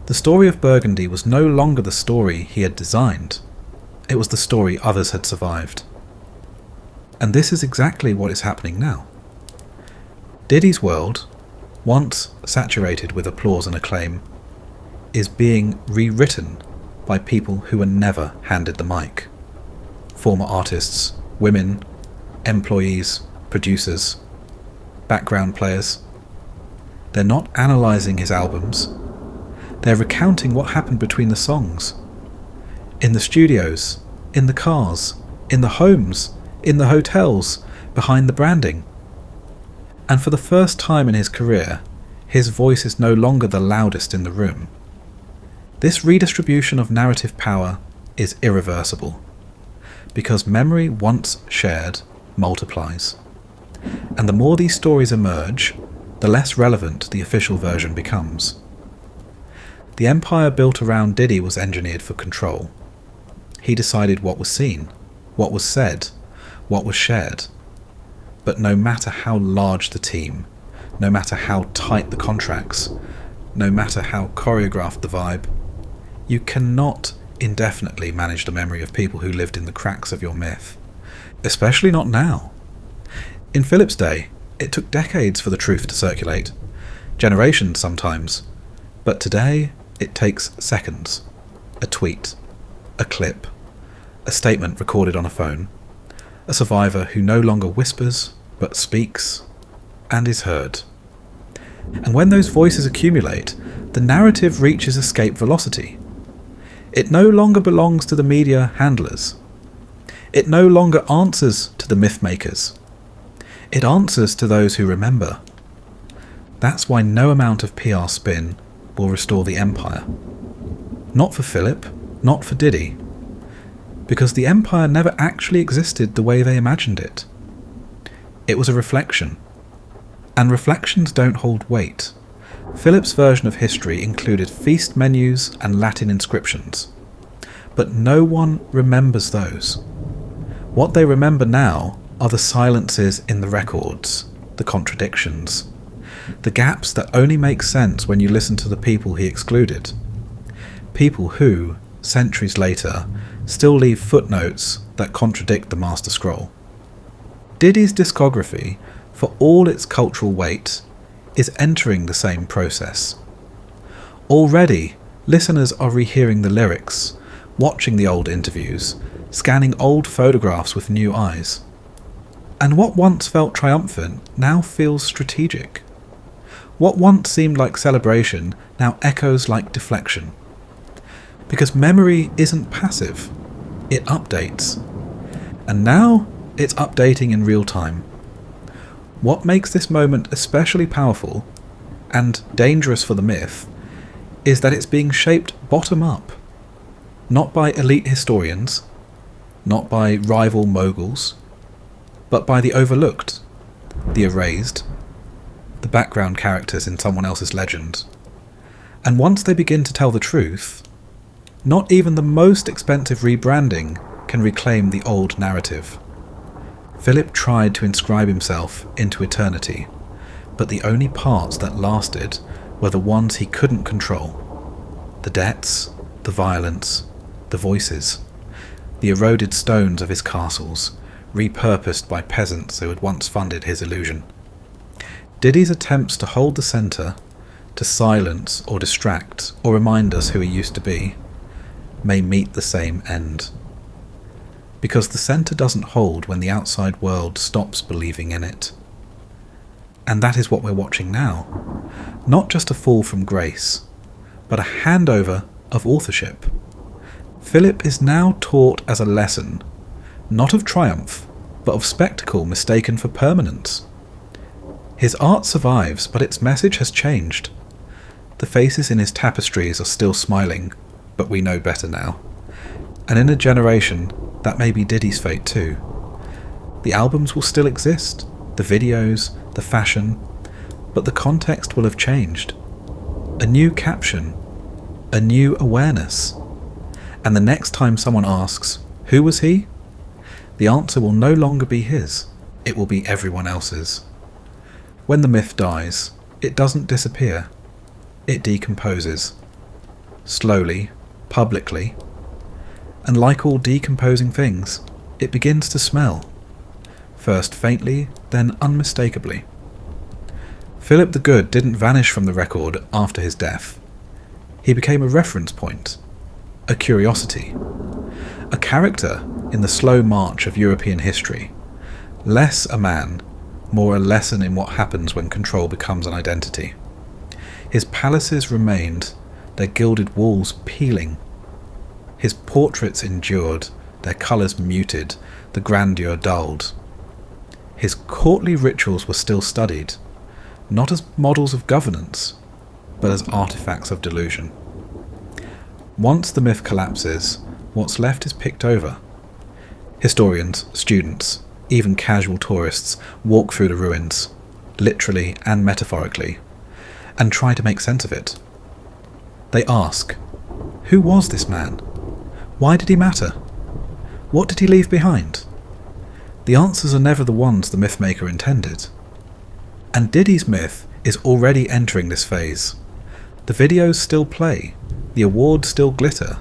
The story of Burgundy was no longer the story he had designed, it was the story others had survived. And this is exactly what is happening now. Diddy's world, once saturated with applause and acclaim, is being rewritten by people who were never handed the mic. Former artists, women, employees, producers, background players. They're not analysing his albums. They're recounting what happened between the songs. In the studios, in the cars, in the homes, in the hotels, behind the branding. And for the first time in his career, his voice is no longer the loudest in the room. This redistribution of narrative power is irreversible, because memory once shared multiplies. And the more these stories emerge, the less relevant the official version becomes. The empire built around Diddy was engineered for control. He decided what was seen, what was said, what was shared. But no matter how large the team, no matter how tight the contracts, no matter how choreographed the vibe, you cannot indefinitely manage the memory of people who lived in the cracks of your myth. Especially not now. In Philip's day, it took decades for the truth to circulate. Generations sometimes. But today, it takes seconds. A tweet. A clip. A statement recorded on a phone. A survivor who no longer whispers, but speaks, and is heard. And when those voices accumulate, the narrative reaches escape velocity. It no longer belongs to the media handlers. It no longer answers to the myth makers. It answers to those who remember. That's why no amount of PR spin will restore the empire. Not for Philip, not for Diddy. Because the empire never actually existed the way they imagined it. It was a reflection. And reflections don't hold weight. Philip's version of history included feast menus and Latin inscriptions. But no one remembers those. What they remember now are the silences in the records, the contradictions, the gaps that only make sense when you listen to the people he excluded. People who, centuries later, still leave footnotes that contradict the Master Scroll. Diddy's discography, for all its cultural weight, is entering the same process. Already, listeners are rehearing the lyrics, watching the old interviews, scanning old photographs with new eyes. And what once felt triumphant now feels strategic. What once seemed like celebration now echoes like deflection. Because memory isn't passive, it updates. And now it's updating in real time. What makes this moment especially powerful, and dangerous for the myth, is that it's being shaped bottom up. Not by elite historians, not by rival moguls, but by the overlooked, the erased, the background characters in someone else's legend. And once they begin to tell the truth, not even the most expensive rebranding can reclaim the old narrative. Philip tried to inscribe himself into eternity, but the only parts that lasted were the ones he couldn't control. The debts, the violence, the voices, the eroded stones of his castles, repurposed by peasants who had once funded his illusion. Diddy's attempts to hold the centre, to silence or distract or remind us who he used to be, may meet the same end. Because the centre doesn't hold when the outside world stops believing in it. And that is what we're watching now. Not just a fall from grace, but a handover of authorship. Philip is now taught as a lesson, not of triumph, but of spectacle mistaken for permanence. His art survives, but its message has changed. The faces in his tapestries are still smiling, but we know better now. And in a generation, that may be Diddy's fate too. The albums will still exist, the videos, the fashion, but the context will have changed. A new caption, a new awareness. And the next time someone asks, who was he? The answer will no longer be his, it will be everyone else's. When the myth dies, it doesn't disappear, it decomposes. Slowly, publicly, and like all decomposing things, it begins to smell. First faintly, then unmistakably. Philip the Good didn't vanish from the record after his death. He became a reference point, a curiosity, a character in the slow march of European history, less a man, more a lesson in what happens when control becomes an identity. His palaces remained, their gilded walls peeling. His portraits endured, their colours muted, the grandeur dulled. His courtly rituals were still studied, not as models of governance, but as artefacts of delusion. Once the myth collapses, what's left is picked over. Historians, students, even casual tourists walk through the ruins, literally and metaphorically, and try to make sense of it. They ask, who was this man? Why did he matter? What did he leave behind? The answers are never the ones the mythmaker intended. And Diddy's myth is already entering this phase. The videos still play, the awards still glitter.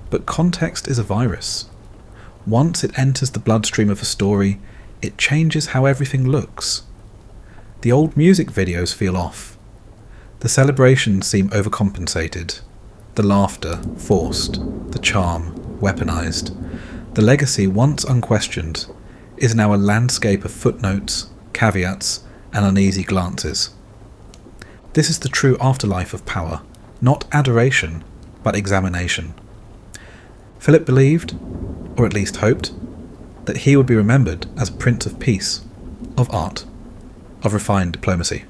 But context is a virus. Once it enters the bloodstream of a story, it changes how everything looks. The old music videos feel off. The celebrations seem overcompensated. The laughter forced. The charm weaponized. The legacy, once unquestioned, is now a landscape of footnotes, caveats, and uneasy glances. This is the true afterlife of power, not adoration, but examination. Philip believed, or at least hoped, that he would be remembered as a prince of peace, of art, of refined diplomacy.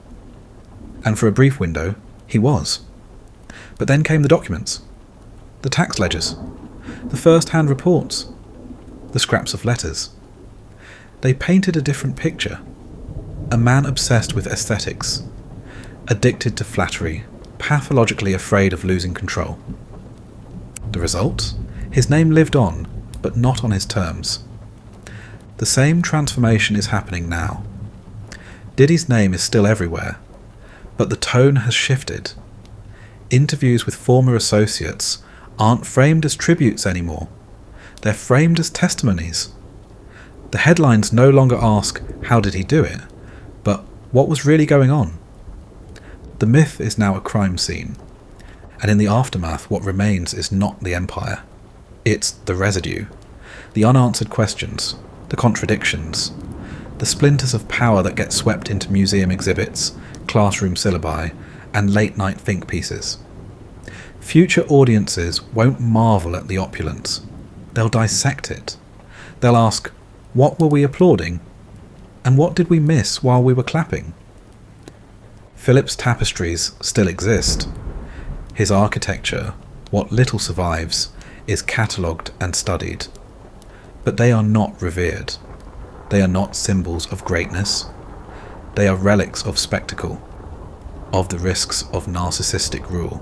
And for a brief window, he was. But then came the documents, the tax ledgers, the first-hand reports, the scraps of letters. They painted a different picture. A man obsessed with aesthetics, addicted to flattery, pathologically afraid of losing control. The result? His name lived on, but not on his terms. The same transformation is happening now. Diddy's name is still everywhere, but the tone has shifted. Interviews with former associates aren't framed as tributes anymore. They're framed as testimonies. The headlines no longer ask, how did he do it? But what was really going on? The myth is now a crime scene, and in the aftermath what remains is not the empire. It's the residue, the unanswered questions, the contradictions, the splinters of power that get swept into museum exhibits, classroom syllabi, and late-night think pieces. Future audiences won't marvel at the opulence. They'll dissect it. They'll ask, what were we applauding? And what did we miss while we were clapping? Philip's tapestries still exist. His architecture, what little survives, is catalogued and studied. But they are not revered. They are not symbols of greatness. They are relics of spectacle, of the risks of narcissistic rule,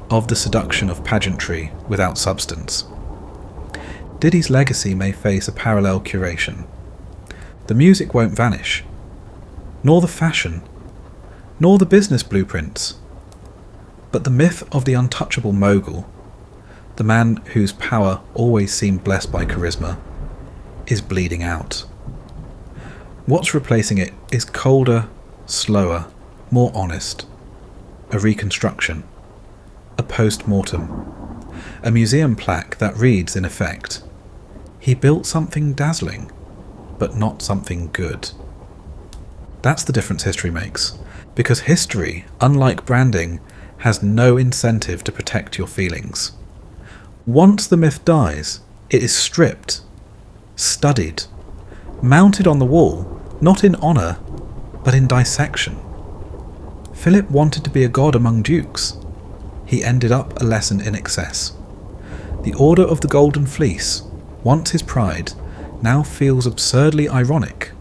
of the seduction of pageantry without substance. Diddy's legacy may face a parallel curation. The music won't vanish, nor the fashion, nor the business blueprints. But the myth of the untouchable mogul, the man whose power always seemed blessed by charisma, is bleeding out. What's replacing it is colder, slower, more honest. A reconstruction, a post-mortem, a museum plaque that reads in effect, he built something dazzling, but not something good. That's the difference history makes, because history, unlike branding, has no incentive to protect your feelings. Once the myth dies, it is stripped, studied, mounted on the wall, not in honour, but in dissection. Philip wanted to be a god among dukes. He ended up a lesson in excess. The Order of the Golden Fleece, once his pride, now feels absurdly ironic.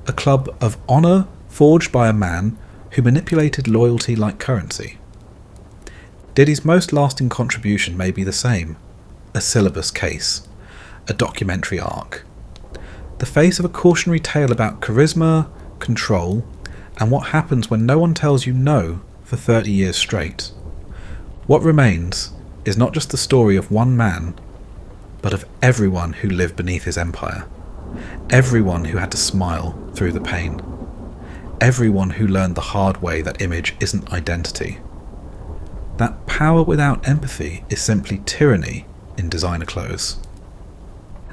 A club of honour forged by a man who manipulated loyalty like currency. Diddy's most lasting contribution may be the same, a syllabus case, a documentary arc. The face of a cautionary tale about charisma, control, and what happens when no one tells you no for 30 years straight. What remains is not just the story of one man, but of everyone who lived beneath his empire. Everyone who had to smile through the pain. Everyone who learned the hard way that image isn't identity. that power without empathy is simply tyranny in designer clothes.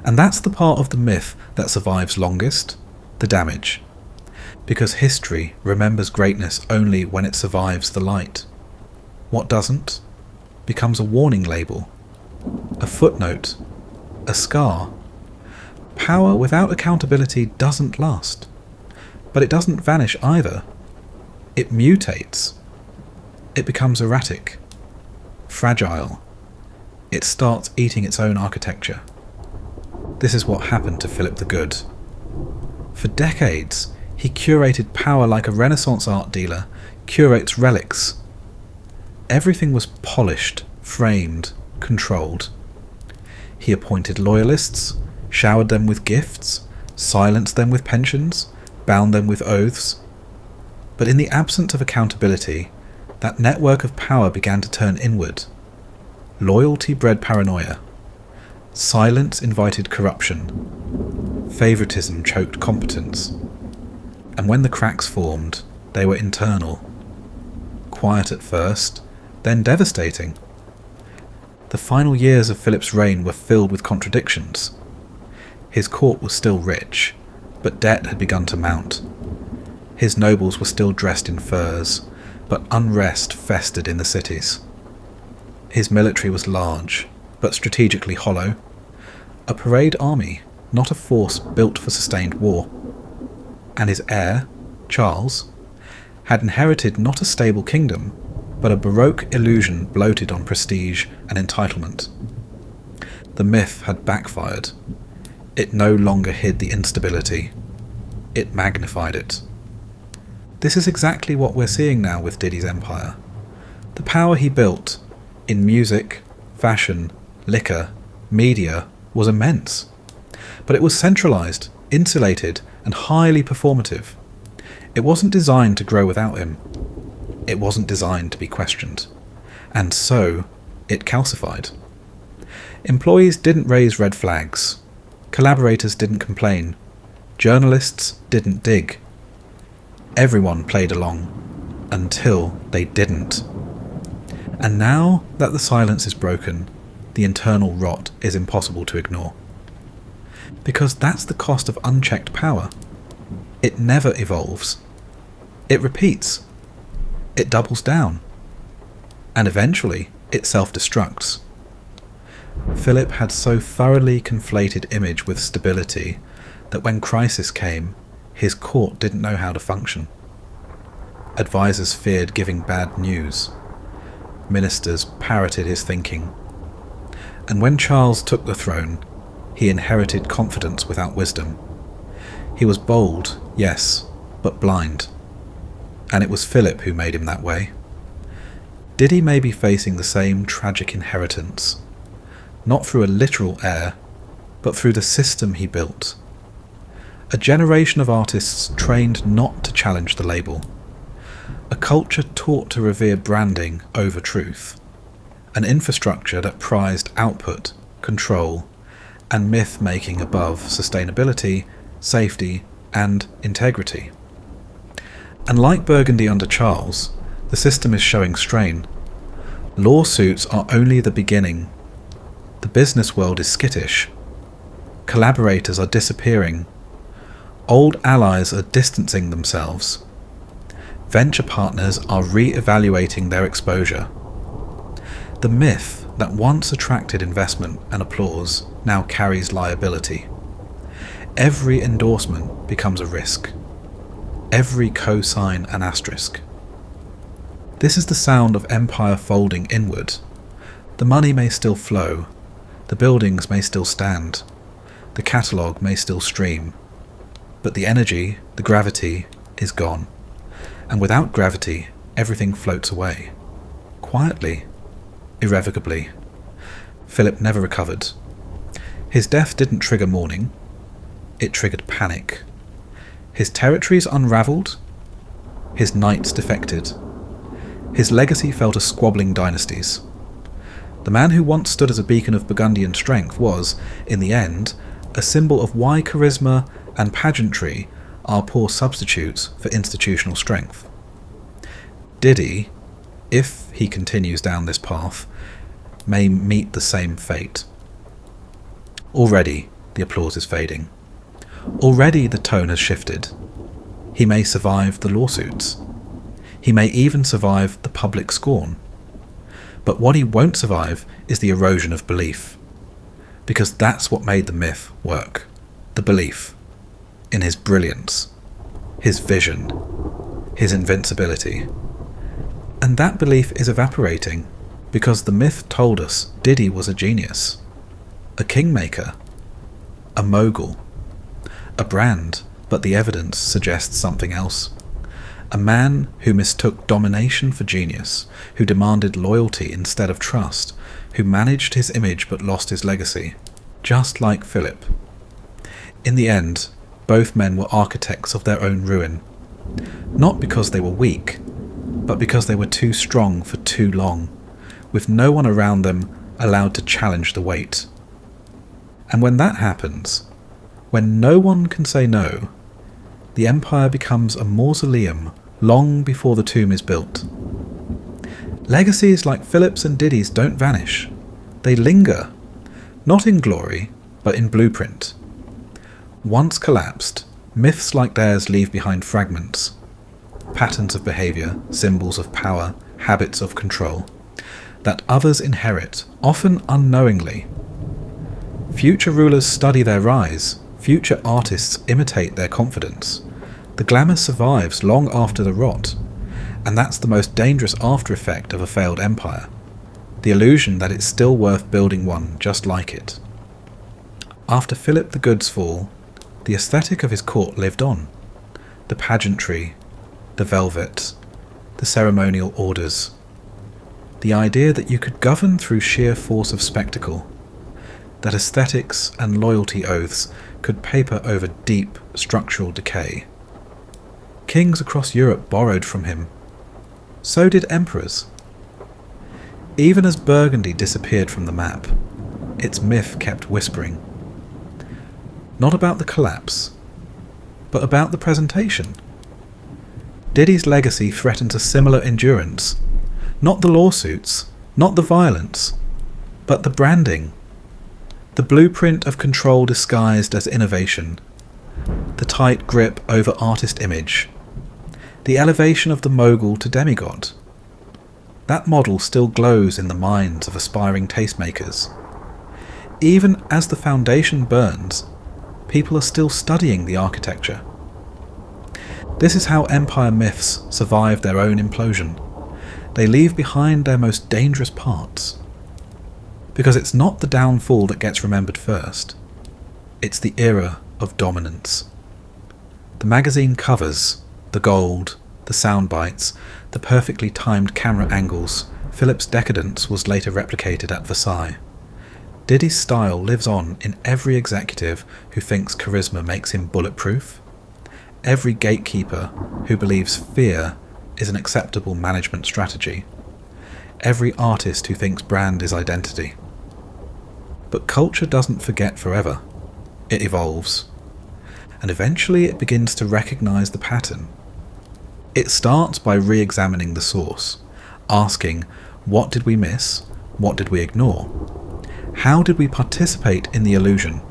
And that's the part of the myth that survives longest, the damage. Because history remembers greatness only when it survives the light. What doesn't becomes a warning label, a footnote, a scar. Power without accountability doesn't last. But it doesn't vanish either. It mutates. It becomes erratic, fragile. It starts eating its own architecture. This is what happened to Philip the Good. For decades, he curated power like a Renaissance art dealer curates relics. Everything was polished, framed, controlled. He appointed loyalists, showered them with gifts, silenced them with pensions, bound them with oaths. But in the absence of accountability, that network of power began to turn inward. Loyalty bred paranoia. Silence invited corruption. Favoritism choked competence. And when the cracks formed, they were internal. Quiet at first, then devastating. The final years of Philip's reign were filled with contradictions. His court was still rich, but debt had begun to mount. His nobles were still dressed in furs, but unrest festered in the cities. His military was large, but strategically hollow. A parade army, not a force built for sustained war. And his heir, Charles, had inherited not a stable kingdom, but a Baroque illusion bloated on prestige and entitlement. The myth had backfired. It no longer hid the instability. It magnified it. This is exactly what we're seeing now with Diddy's empire. The power he built, in music, fashion, liquor, media, was immense. But it was centralised, insulated, and highly performative. It wasn't designed to grow without him. It wasn't designed to be questioned. And so, it calcified. Employees didn't raise red flags. Collaborators didn't complain. Journalists didn't dig. Everyone played along, until they didn't. And now that the silence is broken, the internal rot is impossible to ignore. Because that's the cost of unchecked power. It never evolves. It repeats. It doubles down. And eventually, it self-destructs. Philip had so thoroughly conflated image with stability that when crisis came, his court didn't know how to function. Advisors feared giving bad news. Ministers parroted his thinking. And when Charles took the throne, he inherited confidence without wisdom. He was bold, yes, but blind. And it was Philip who made him that way. Diddy may be facing the same tragic inheritance, not through a literal heir, but through the system he built. A generation of artists trained not to challenge the label. A culture taught to revere branding over truth. An infrastructure that prized output, control, and myth-making above sustainability, safety, and integrity. And like Burgundy under Charles, the system is showing strain. Lawsuits are only the beginning. The business world is skittish. Collaborators are disappearing. Old allies are distancing themselves. Venture partners are re-evaluating their exposure. The myth that once attracted investment and applause now carries liability. Every endorsement becomes a risk. Every cosign an asterisk. This is the sound of empire folding inward. The money may still flow. The buildings may still stand. The catalogue may still stream. But the energy, the gravity, is gone. And without gravity, everything floats away. Quietly. Irrevocably. Philip never recovered. His death didn't trigger mourning. It triggered panic. His territories unravelled. His knights defected. His legacy fell to squabbling dynasties. The man who once stood as a beacon of Burgundian strength was, in the end, a symbol of why charisma and pageantry are poor substitutes for institutional strength. Diddy, if he continues down this path, may meet the same fate. Already the applause is fading. Already the tone has shifted. He may survive the lawsuits. He may even survive the public scorn. But what he won't survive is the erosion of belief. Because that's what made the myth work. The belief in his brilliance, his vision, his invincibility. And that belief is evaporating because the myth told us Diddy was a genius, a kingmaker, a mogul, a brand, but the evidence suggests something else. A man who mistook domination for genius, who demanded loyalty instead of trust, who managed his image but lost his legacy, just like Philip. In the end, both men were architects of their own ruin, not because they were weak, but because they were too strong for too long, with no one around them allowed to challenge the weight. And when that happens, when no one can say no, the empire becomes a mausoleum long before the tomb is built. Legacies like Philip's and Diddy's don't vanish. They linger, not in glory, but in blueprint. Once collapsed, myths like theirs leave behind fragments, patterns of behaviour, symbols of power, habits of control, that others inherit, often unknowingly. Future rulers study their rise, future artists imitate their confidence. The glamour survives long after the rot, and that's the most dangerous after effect of a failed empire, the illusion that it's still worth building one just like it. After Philip the Good's fall, the aesthetic of his court lived on. The pageantry, the velvet, the ceremonial orders. The idea that you could govern through sheer force of spectacle, that aesthetics and loyalty oaths could paper over deep structural decay. Kings across Europe borrowed from him. So did emperors. Even as Burgundy disappeared from the map, its myth kept whispering. Not about the collapse, but about the presentation. Diddy's legacy threatens a similar endurance. Not the lawsuits, not the violence, but the branding. The blueprint of control disguised as innovation. The tight grip over artist image. The elevation of the mogul to demigod. That model still glows in the minds of aspiring tastemakers. Even as the foundation burns, people are still studying the architecture. This is how empire myths survive their own implosion. They leave behind their most dangerous parts. Because it's not the downfall that gets remembered first. It's the era of dominance. The magazine covers, the gold, the sound bites, the perfectly timed camera angles. Philip's decadence was later replicated at Versailles. Diddy's style lives on in every executive who thinks charisma makes him bulletproof, every gatekeeper who believes fear is an acceptable management strategy, every artist who thinks brand is identity. But culture doesn't forget forever. It evolves. And eventually it begins to recognize the pattern. It starts by re-examining the source, asking, what did we miss? What did we ignore? How did we participate in the illusion?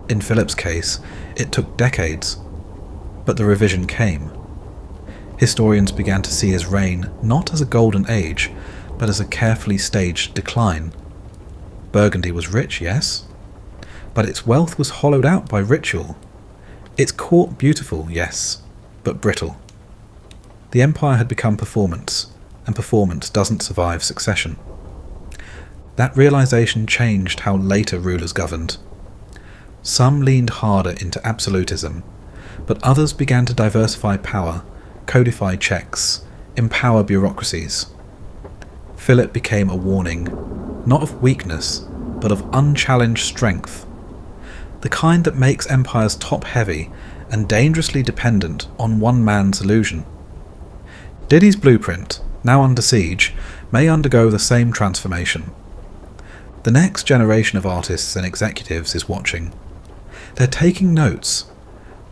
In Philip's case, it took decades, but the revision came. Historians began to see his reign not as a golden age, but as a carefully staged decline. Burgundy was rich, yes, but its wealth was hollowed out by ritual. Its court beautiful, yes, but brittle. The empire had become performance, and performance doesn't survive succession. That realization changed how later rulers governed. Some leaned harder into absolutism, but others began to diversify power, codify checks, empower bureaucracies. Philip became a warning, not of weakness, but of unchallenged strength. The kind that makes empires top-heavy and dangerously dependent on one man's illusion. Diddy's blueprint, now under siege, may undergo the same transformation. The next generation of artists and executives is watching. They're taking notes,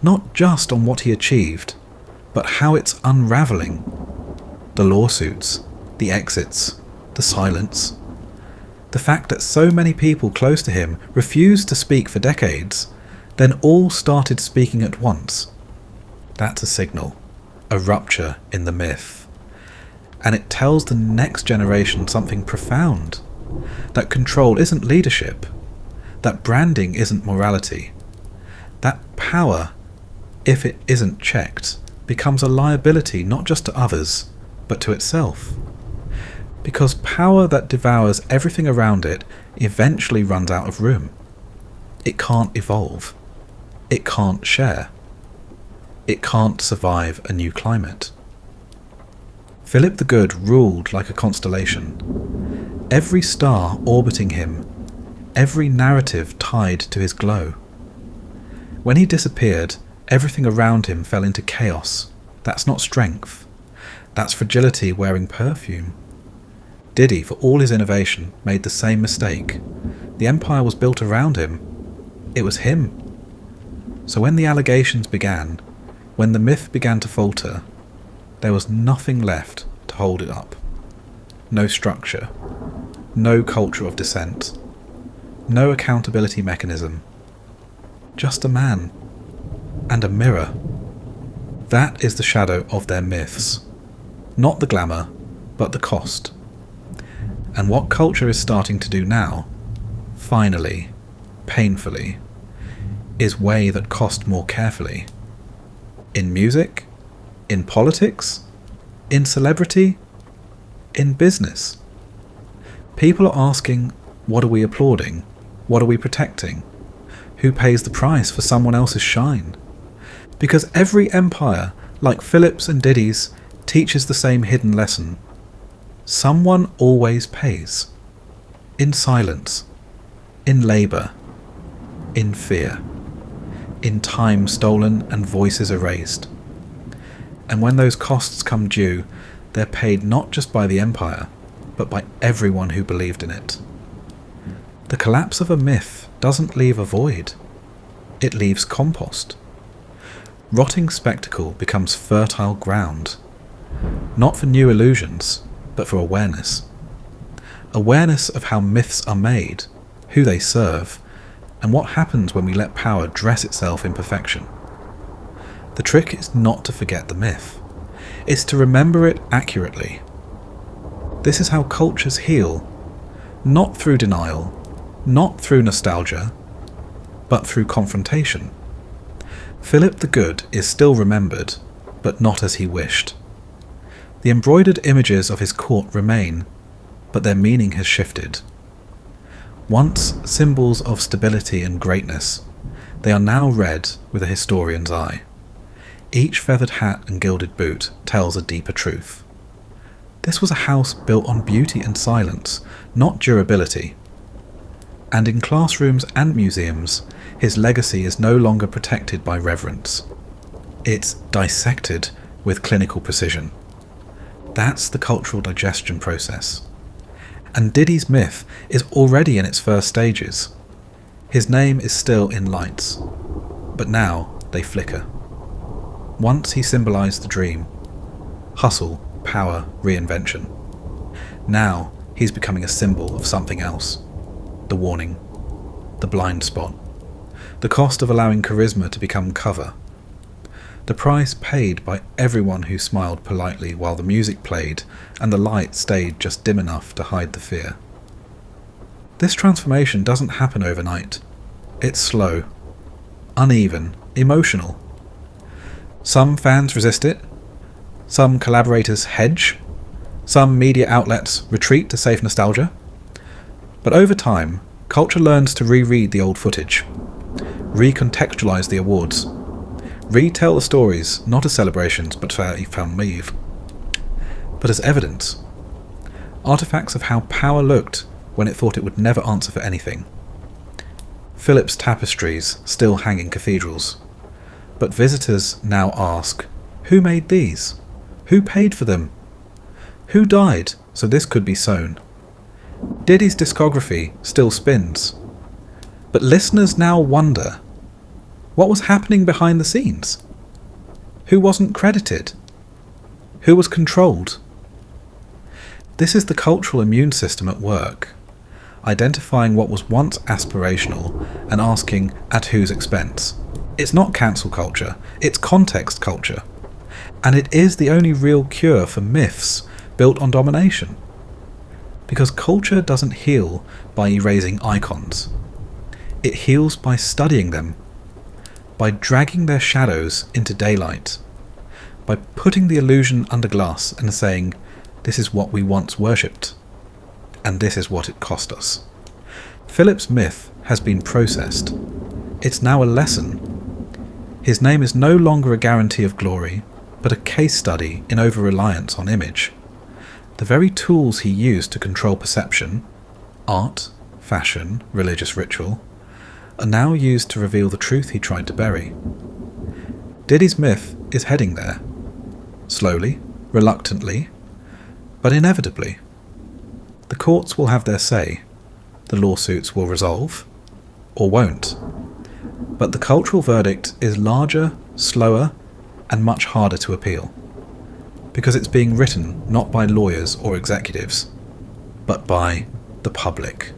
not just on what he achieved, but how it's unravelling. The lawsuits, the exits, the silence. The fact that so many people close to him refused to speak for decades, then all started speaking at once. That's a signal, a rupture in the myth. And it tells the next generation something profound. That control isn't leadership. That branding isn't morality. That power, if it isn't checked, becomes a liability not just to others, but to itself. Because power that devours everything around it eventually runs out of room. It can't evolve. It can't share. It can't survive a new climate. Philip the Good ruled like a constellation. Every star orbiting him, every narrative tied to his glow. When he disappeared, everything around him fell into chaos. That's not strength. That's fragility wearing perfume. Diddy, for all his innovation, made the same mistake. The empire was built around him. It was him. So when the allegations began, when the myth began to falter, there was nothing left to hold it up. No structure. No culture of dissent. No accountability mechanism. Just a man. And a mirror. That is the shadow of their myths. Not the glamour, but the cost. And what culture is starting to do now, finally, painfully, is weigh that cost more carefully. In music, in politics, in celebrity, in business. People are asking, what are we applauding? What are we protecting? Who pays the price for someone else's shine? Because every empire, like Philip's and Diddy's, teaches the same hidden lesson. Someone always pays. In silence. In labour. In fear. In time stolen and voices erased. And when those costs come due, they're paid not just by the empire, but by everyone who believed in it. The collapse of a myth doesn't leave a void. It leaves compost. Rotting spectacle becomes fertile ground. Not for new illusions, but for awareness. Awareness of how myths are made, who they serve, and what happens when we let power dress itself in perfection. The trick is not to forget the myth. It's to remember it accurately. This is how cultures heal, not through denial, not through nostalgia, but through confrontation. Philip the Good is still remembered, but not as he wished. The embroidered images of his court remain, but their meaning has shifted. Once symbols of stability and greatness, they are now read with a historian's eye. Each feathered hat and gilded boot tells a deeper truth. This was a house built on beauty and silence, not durability. And in classrooms and museums, his legacy is no longer protected by reverence. It's dissected with clinical precision. That's the cultural digestion process. And Diddy's myth is already in its first stages. His name is still in lights, but now they flicker. Once he symbolized the dream. Hustle, power, reinvention. Now he's becoming a symbol of something else. The warning. The blind spot. The cost of allowing charisma to become cover. The price paid by everyone who smiled politely while the music played and the light stayed just dim enough to hide the fear. This transformation doesn't happen overnight. It's slow, uneven, emotional. Some fans resist it, some collaborators hedge, some media outlets retreat to safe nostalgia. But over time, culture learns to reread the old footage, recontextualize the awards, retell the stories not as celebrations but for famille, but as evidence. Artifacts of how power looked when it thought it would never answer for anything. Philip's tapestries still hang in cathedrals, but visitors now ask, who made these? Who paid for them? Who died so this could be sewn? Diddy's discography still spins, but listeners now wonder, what was happening behind the scenes? Who wasn't credited? Who was controlled? This is the cultural immune system at work, identifying what was once aspirational and asking at whose expense. It's not cancel culture, it's context culture. And it is the only real cure for myths built on domination. Because culture doesn't heal by erasing icons. It heals by studying them, by dragging their shadows into daylight, by putting the illusion under glass and saying, this is what we once worshipped, and this is what it cost us. Philip's myth has been processed. It's now a lesson. His name is no longer a guarantee of glory, but a case study in over-reliance on image. The very tools he used to control perception, art, fashion, religious ritual, are now used to reveal the truth he tried to bury. Diddy's myth is heading there. Slowly, reluctantly, but inevitably. The courts will have their say. The lawsuits will resolve, or won't. But the cultural verdict is larger, slower, and much harder to appeal. Because it's being written not by lawyers or executives, but by the public.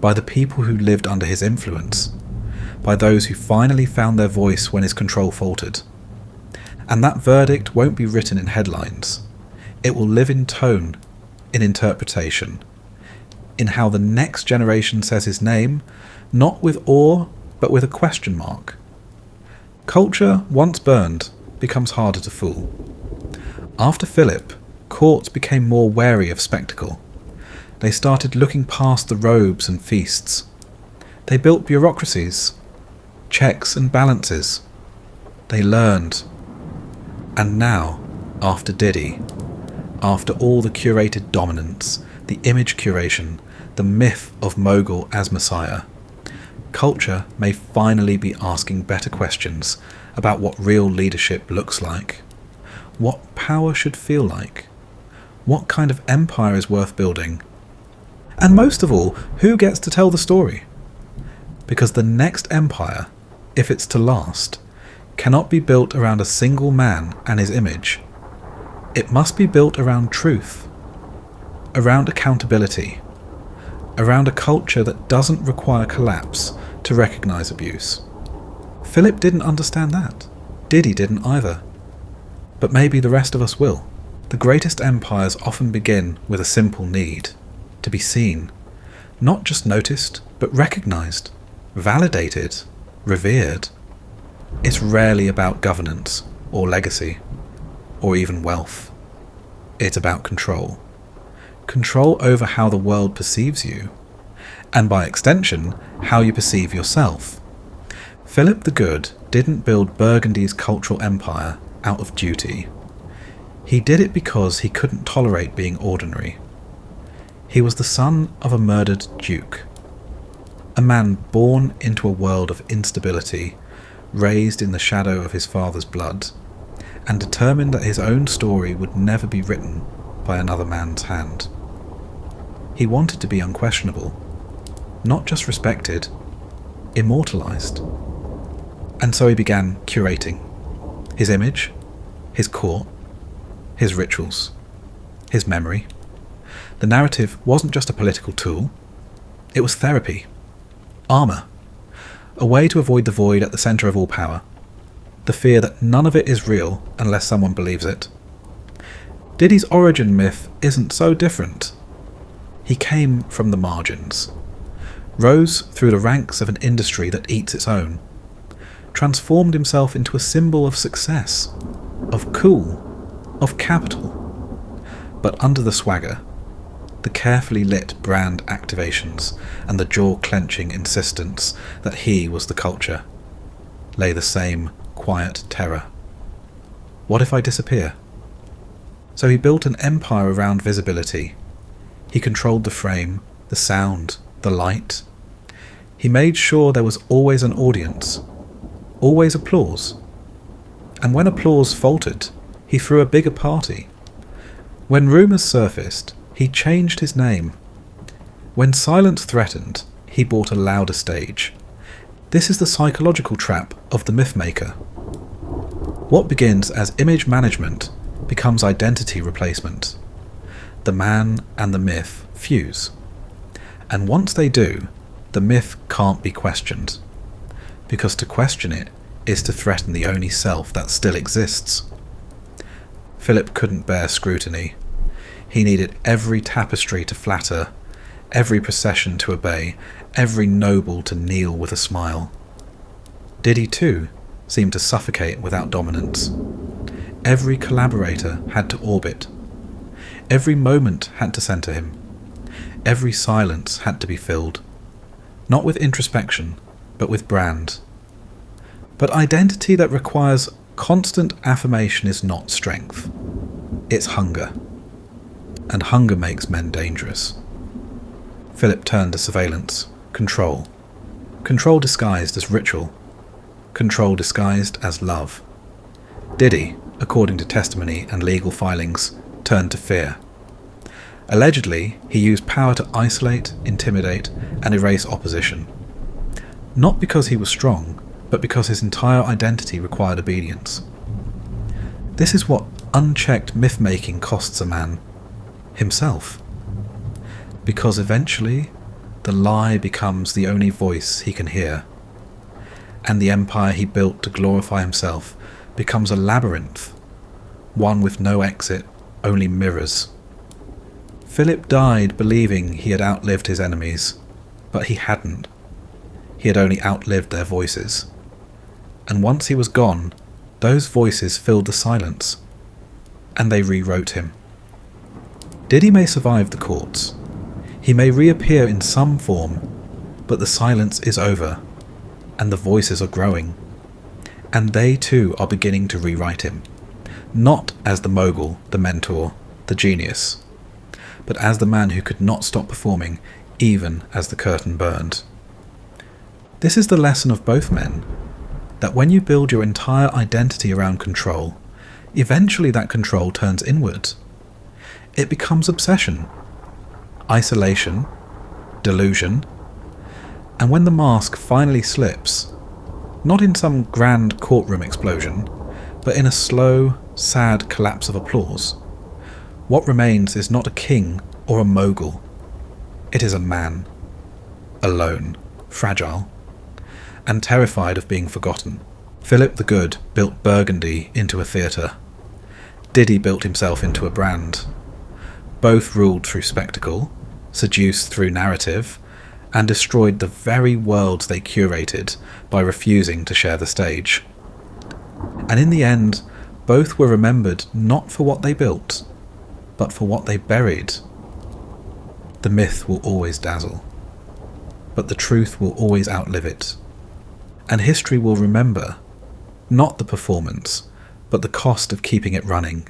By the people who lived under his influence. By those who finally found their voice when his control faltered. And that verdict won't be written in headlines. It will live in tone, in interpretation, in how the next generation says his name, not with awe, but with a question mark. Culture, once burned, becomes harder to fool. After Philip, courts became more wary of spectacle. They started looking past the robes and feasts. They built bureaucracies, checks and balances. They learned. And now, after Diddy, after all the curated dominance, the image curation, the myth of mogul as messiah, culture may finally be asking better questions about what real leadership looks like, what power should feel like, what kind of empire is worth building, and most of all, who gets to tell the story? Because the next empire, if it's to last, cannot be built around a single man and his image. It must be built around truth, around accountability, around a culture that doesn't require collapse to recognise abuse. Philip didn't understand that. Diddy didn't either. But maybe the rest of us will. The greatest empires often begin with a simple need, to be seen, not just noticed, but recognised, validated, revered. It's rarely about governance, or legacy, or even wealth. It's about control. Control over how the world perceives you, and by extension, how you perceive yourself. Philip the Good didn't build Burgundy's cultural empire out of duty. He did it because he couldn't tolerate being ordinary. He was the son of a murdered duke, a man born into a world of instability, raised in the shadow of his father's blood, and determined that his own story would never be written by another man's hand. He wanted to be unquestionable, not just respected, immortalized. And so he began curating his image, his court, his rituals, his memory. The narrative wasn't just a political tool, it was therapy, armour, a way to avoid the void at the centre of all power, the fear that none of it is real unless someone believes it. Diddy's origin myth isn't so different. He came from the margins, rose through the ranks of an industry that eats its own, transformed himself into a symbol of success, of cool, of capital. But under the swagger, the carefully lit brand activations and the jaw-clenching insistence that he was the culture, lay the same quiet terror. What if I disappear? So he built an empire around visibility. He controlled the frame, the sound, the light. He made sure there was always an audience, always applause. And when applause faltered, he threw a bigger party. When rumours surfaced, he changed his name. When silence threatened, he bought a louder stage. This is the psychological trap of the mythmaker. What begins as image management becomes identity replacement. the man and the myth fuse. And once they do, the myth can't be questioned, because to question it is to threaten the only self that still exists. Philip couldn't bear scrutiny. He needed every tapestry to flatter, every procession to obey, every noble to kneel with a smile. Diddy, too, seemed to suffocate without dominance. Every collaborator had to orbit. Every moment had to centre him. Every silence had to be filled, not with introspection, but with brand. But identity that requires constant affirmation is not strength. It's hunger. And hunger makes men dangerous. Philip turned to surveillance, control. Control disguised as ritual. Control disguised as love. Diddy, according to testimony and legal filings, turned to fear. Allegedly, he used power to isolate, intimidate, and erase opposition. Not because he was strong, but because his entire identity required obedience. This is what unchecked myth-making costs a man. Himself. Because eventually, the lie becomes the only voice he can hear. And the empire he built to glorify himself becomes a labyrinth, one with no exit, only mirrors. Philip died believing he had outlived his enemies, but he hadn't. He had only outlived their voices. And once he was gone, those voices filled the silence, and they rewrote him. Diddy may survive the courts. He may reappear in some form, but the silence is over, and the voices are growing. And they too are beginning to rewrite him, not as the mogul, the mentor, the genius, but as the man who could not stop performing even as the curtain burned. This is the lesson of both men, that when you build your entire identity around control, eventually that control turns inward. It becomes obsession, isolation, delusion, and when the mask finally slips, not in some grand courtroom explosion, but in a slow, sad collapse of applause, what remains is not a king or a mogul. It is a man, alone, fragile, and terrified of being forgotten. Philip the Good built Burgundy into a theatre. Diddy built himself into a brand. Both ruled through spectacle, seduced through narrative, and destroyed the very worlds they curated by refusing to share the stage. And in the end, both were remembered not for what they built, but for what they buried. The myth will always dazzle, but the truth will always outlive it. And history will remember, not the performance, but the cost of keeping it running.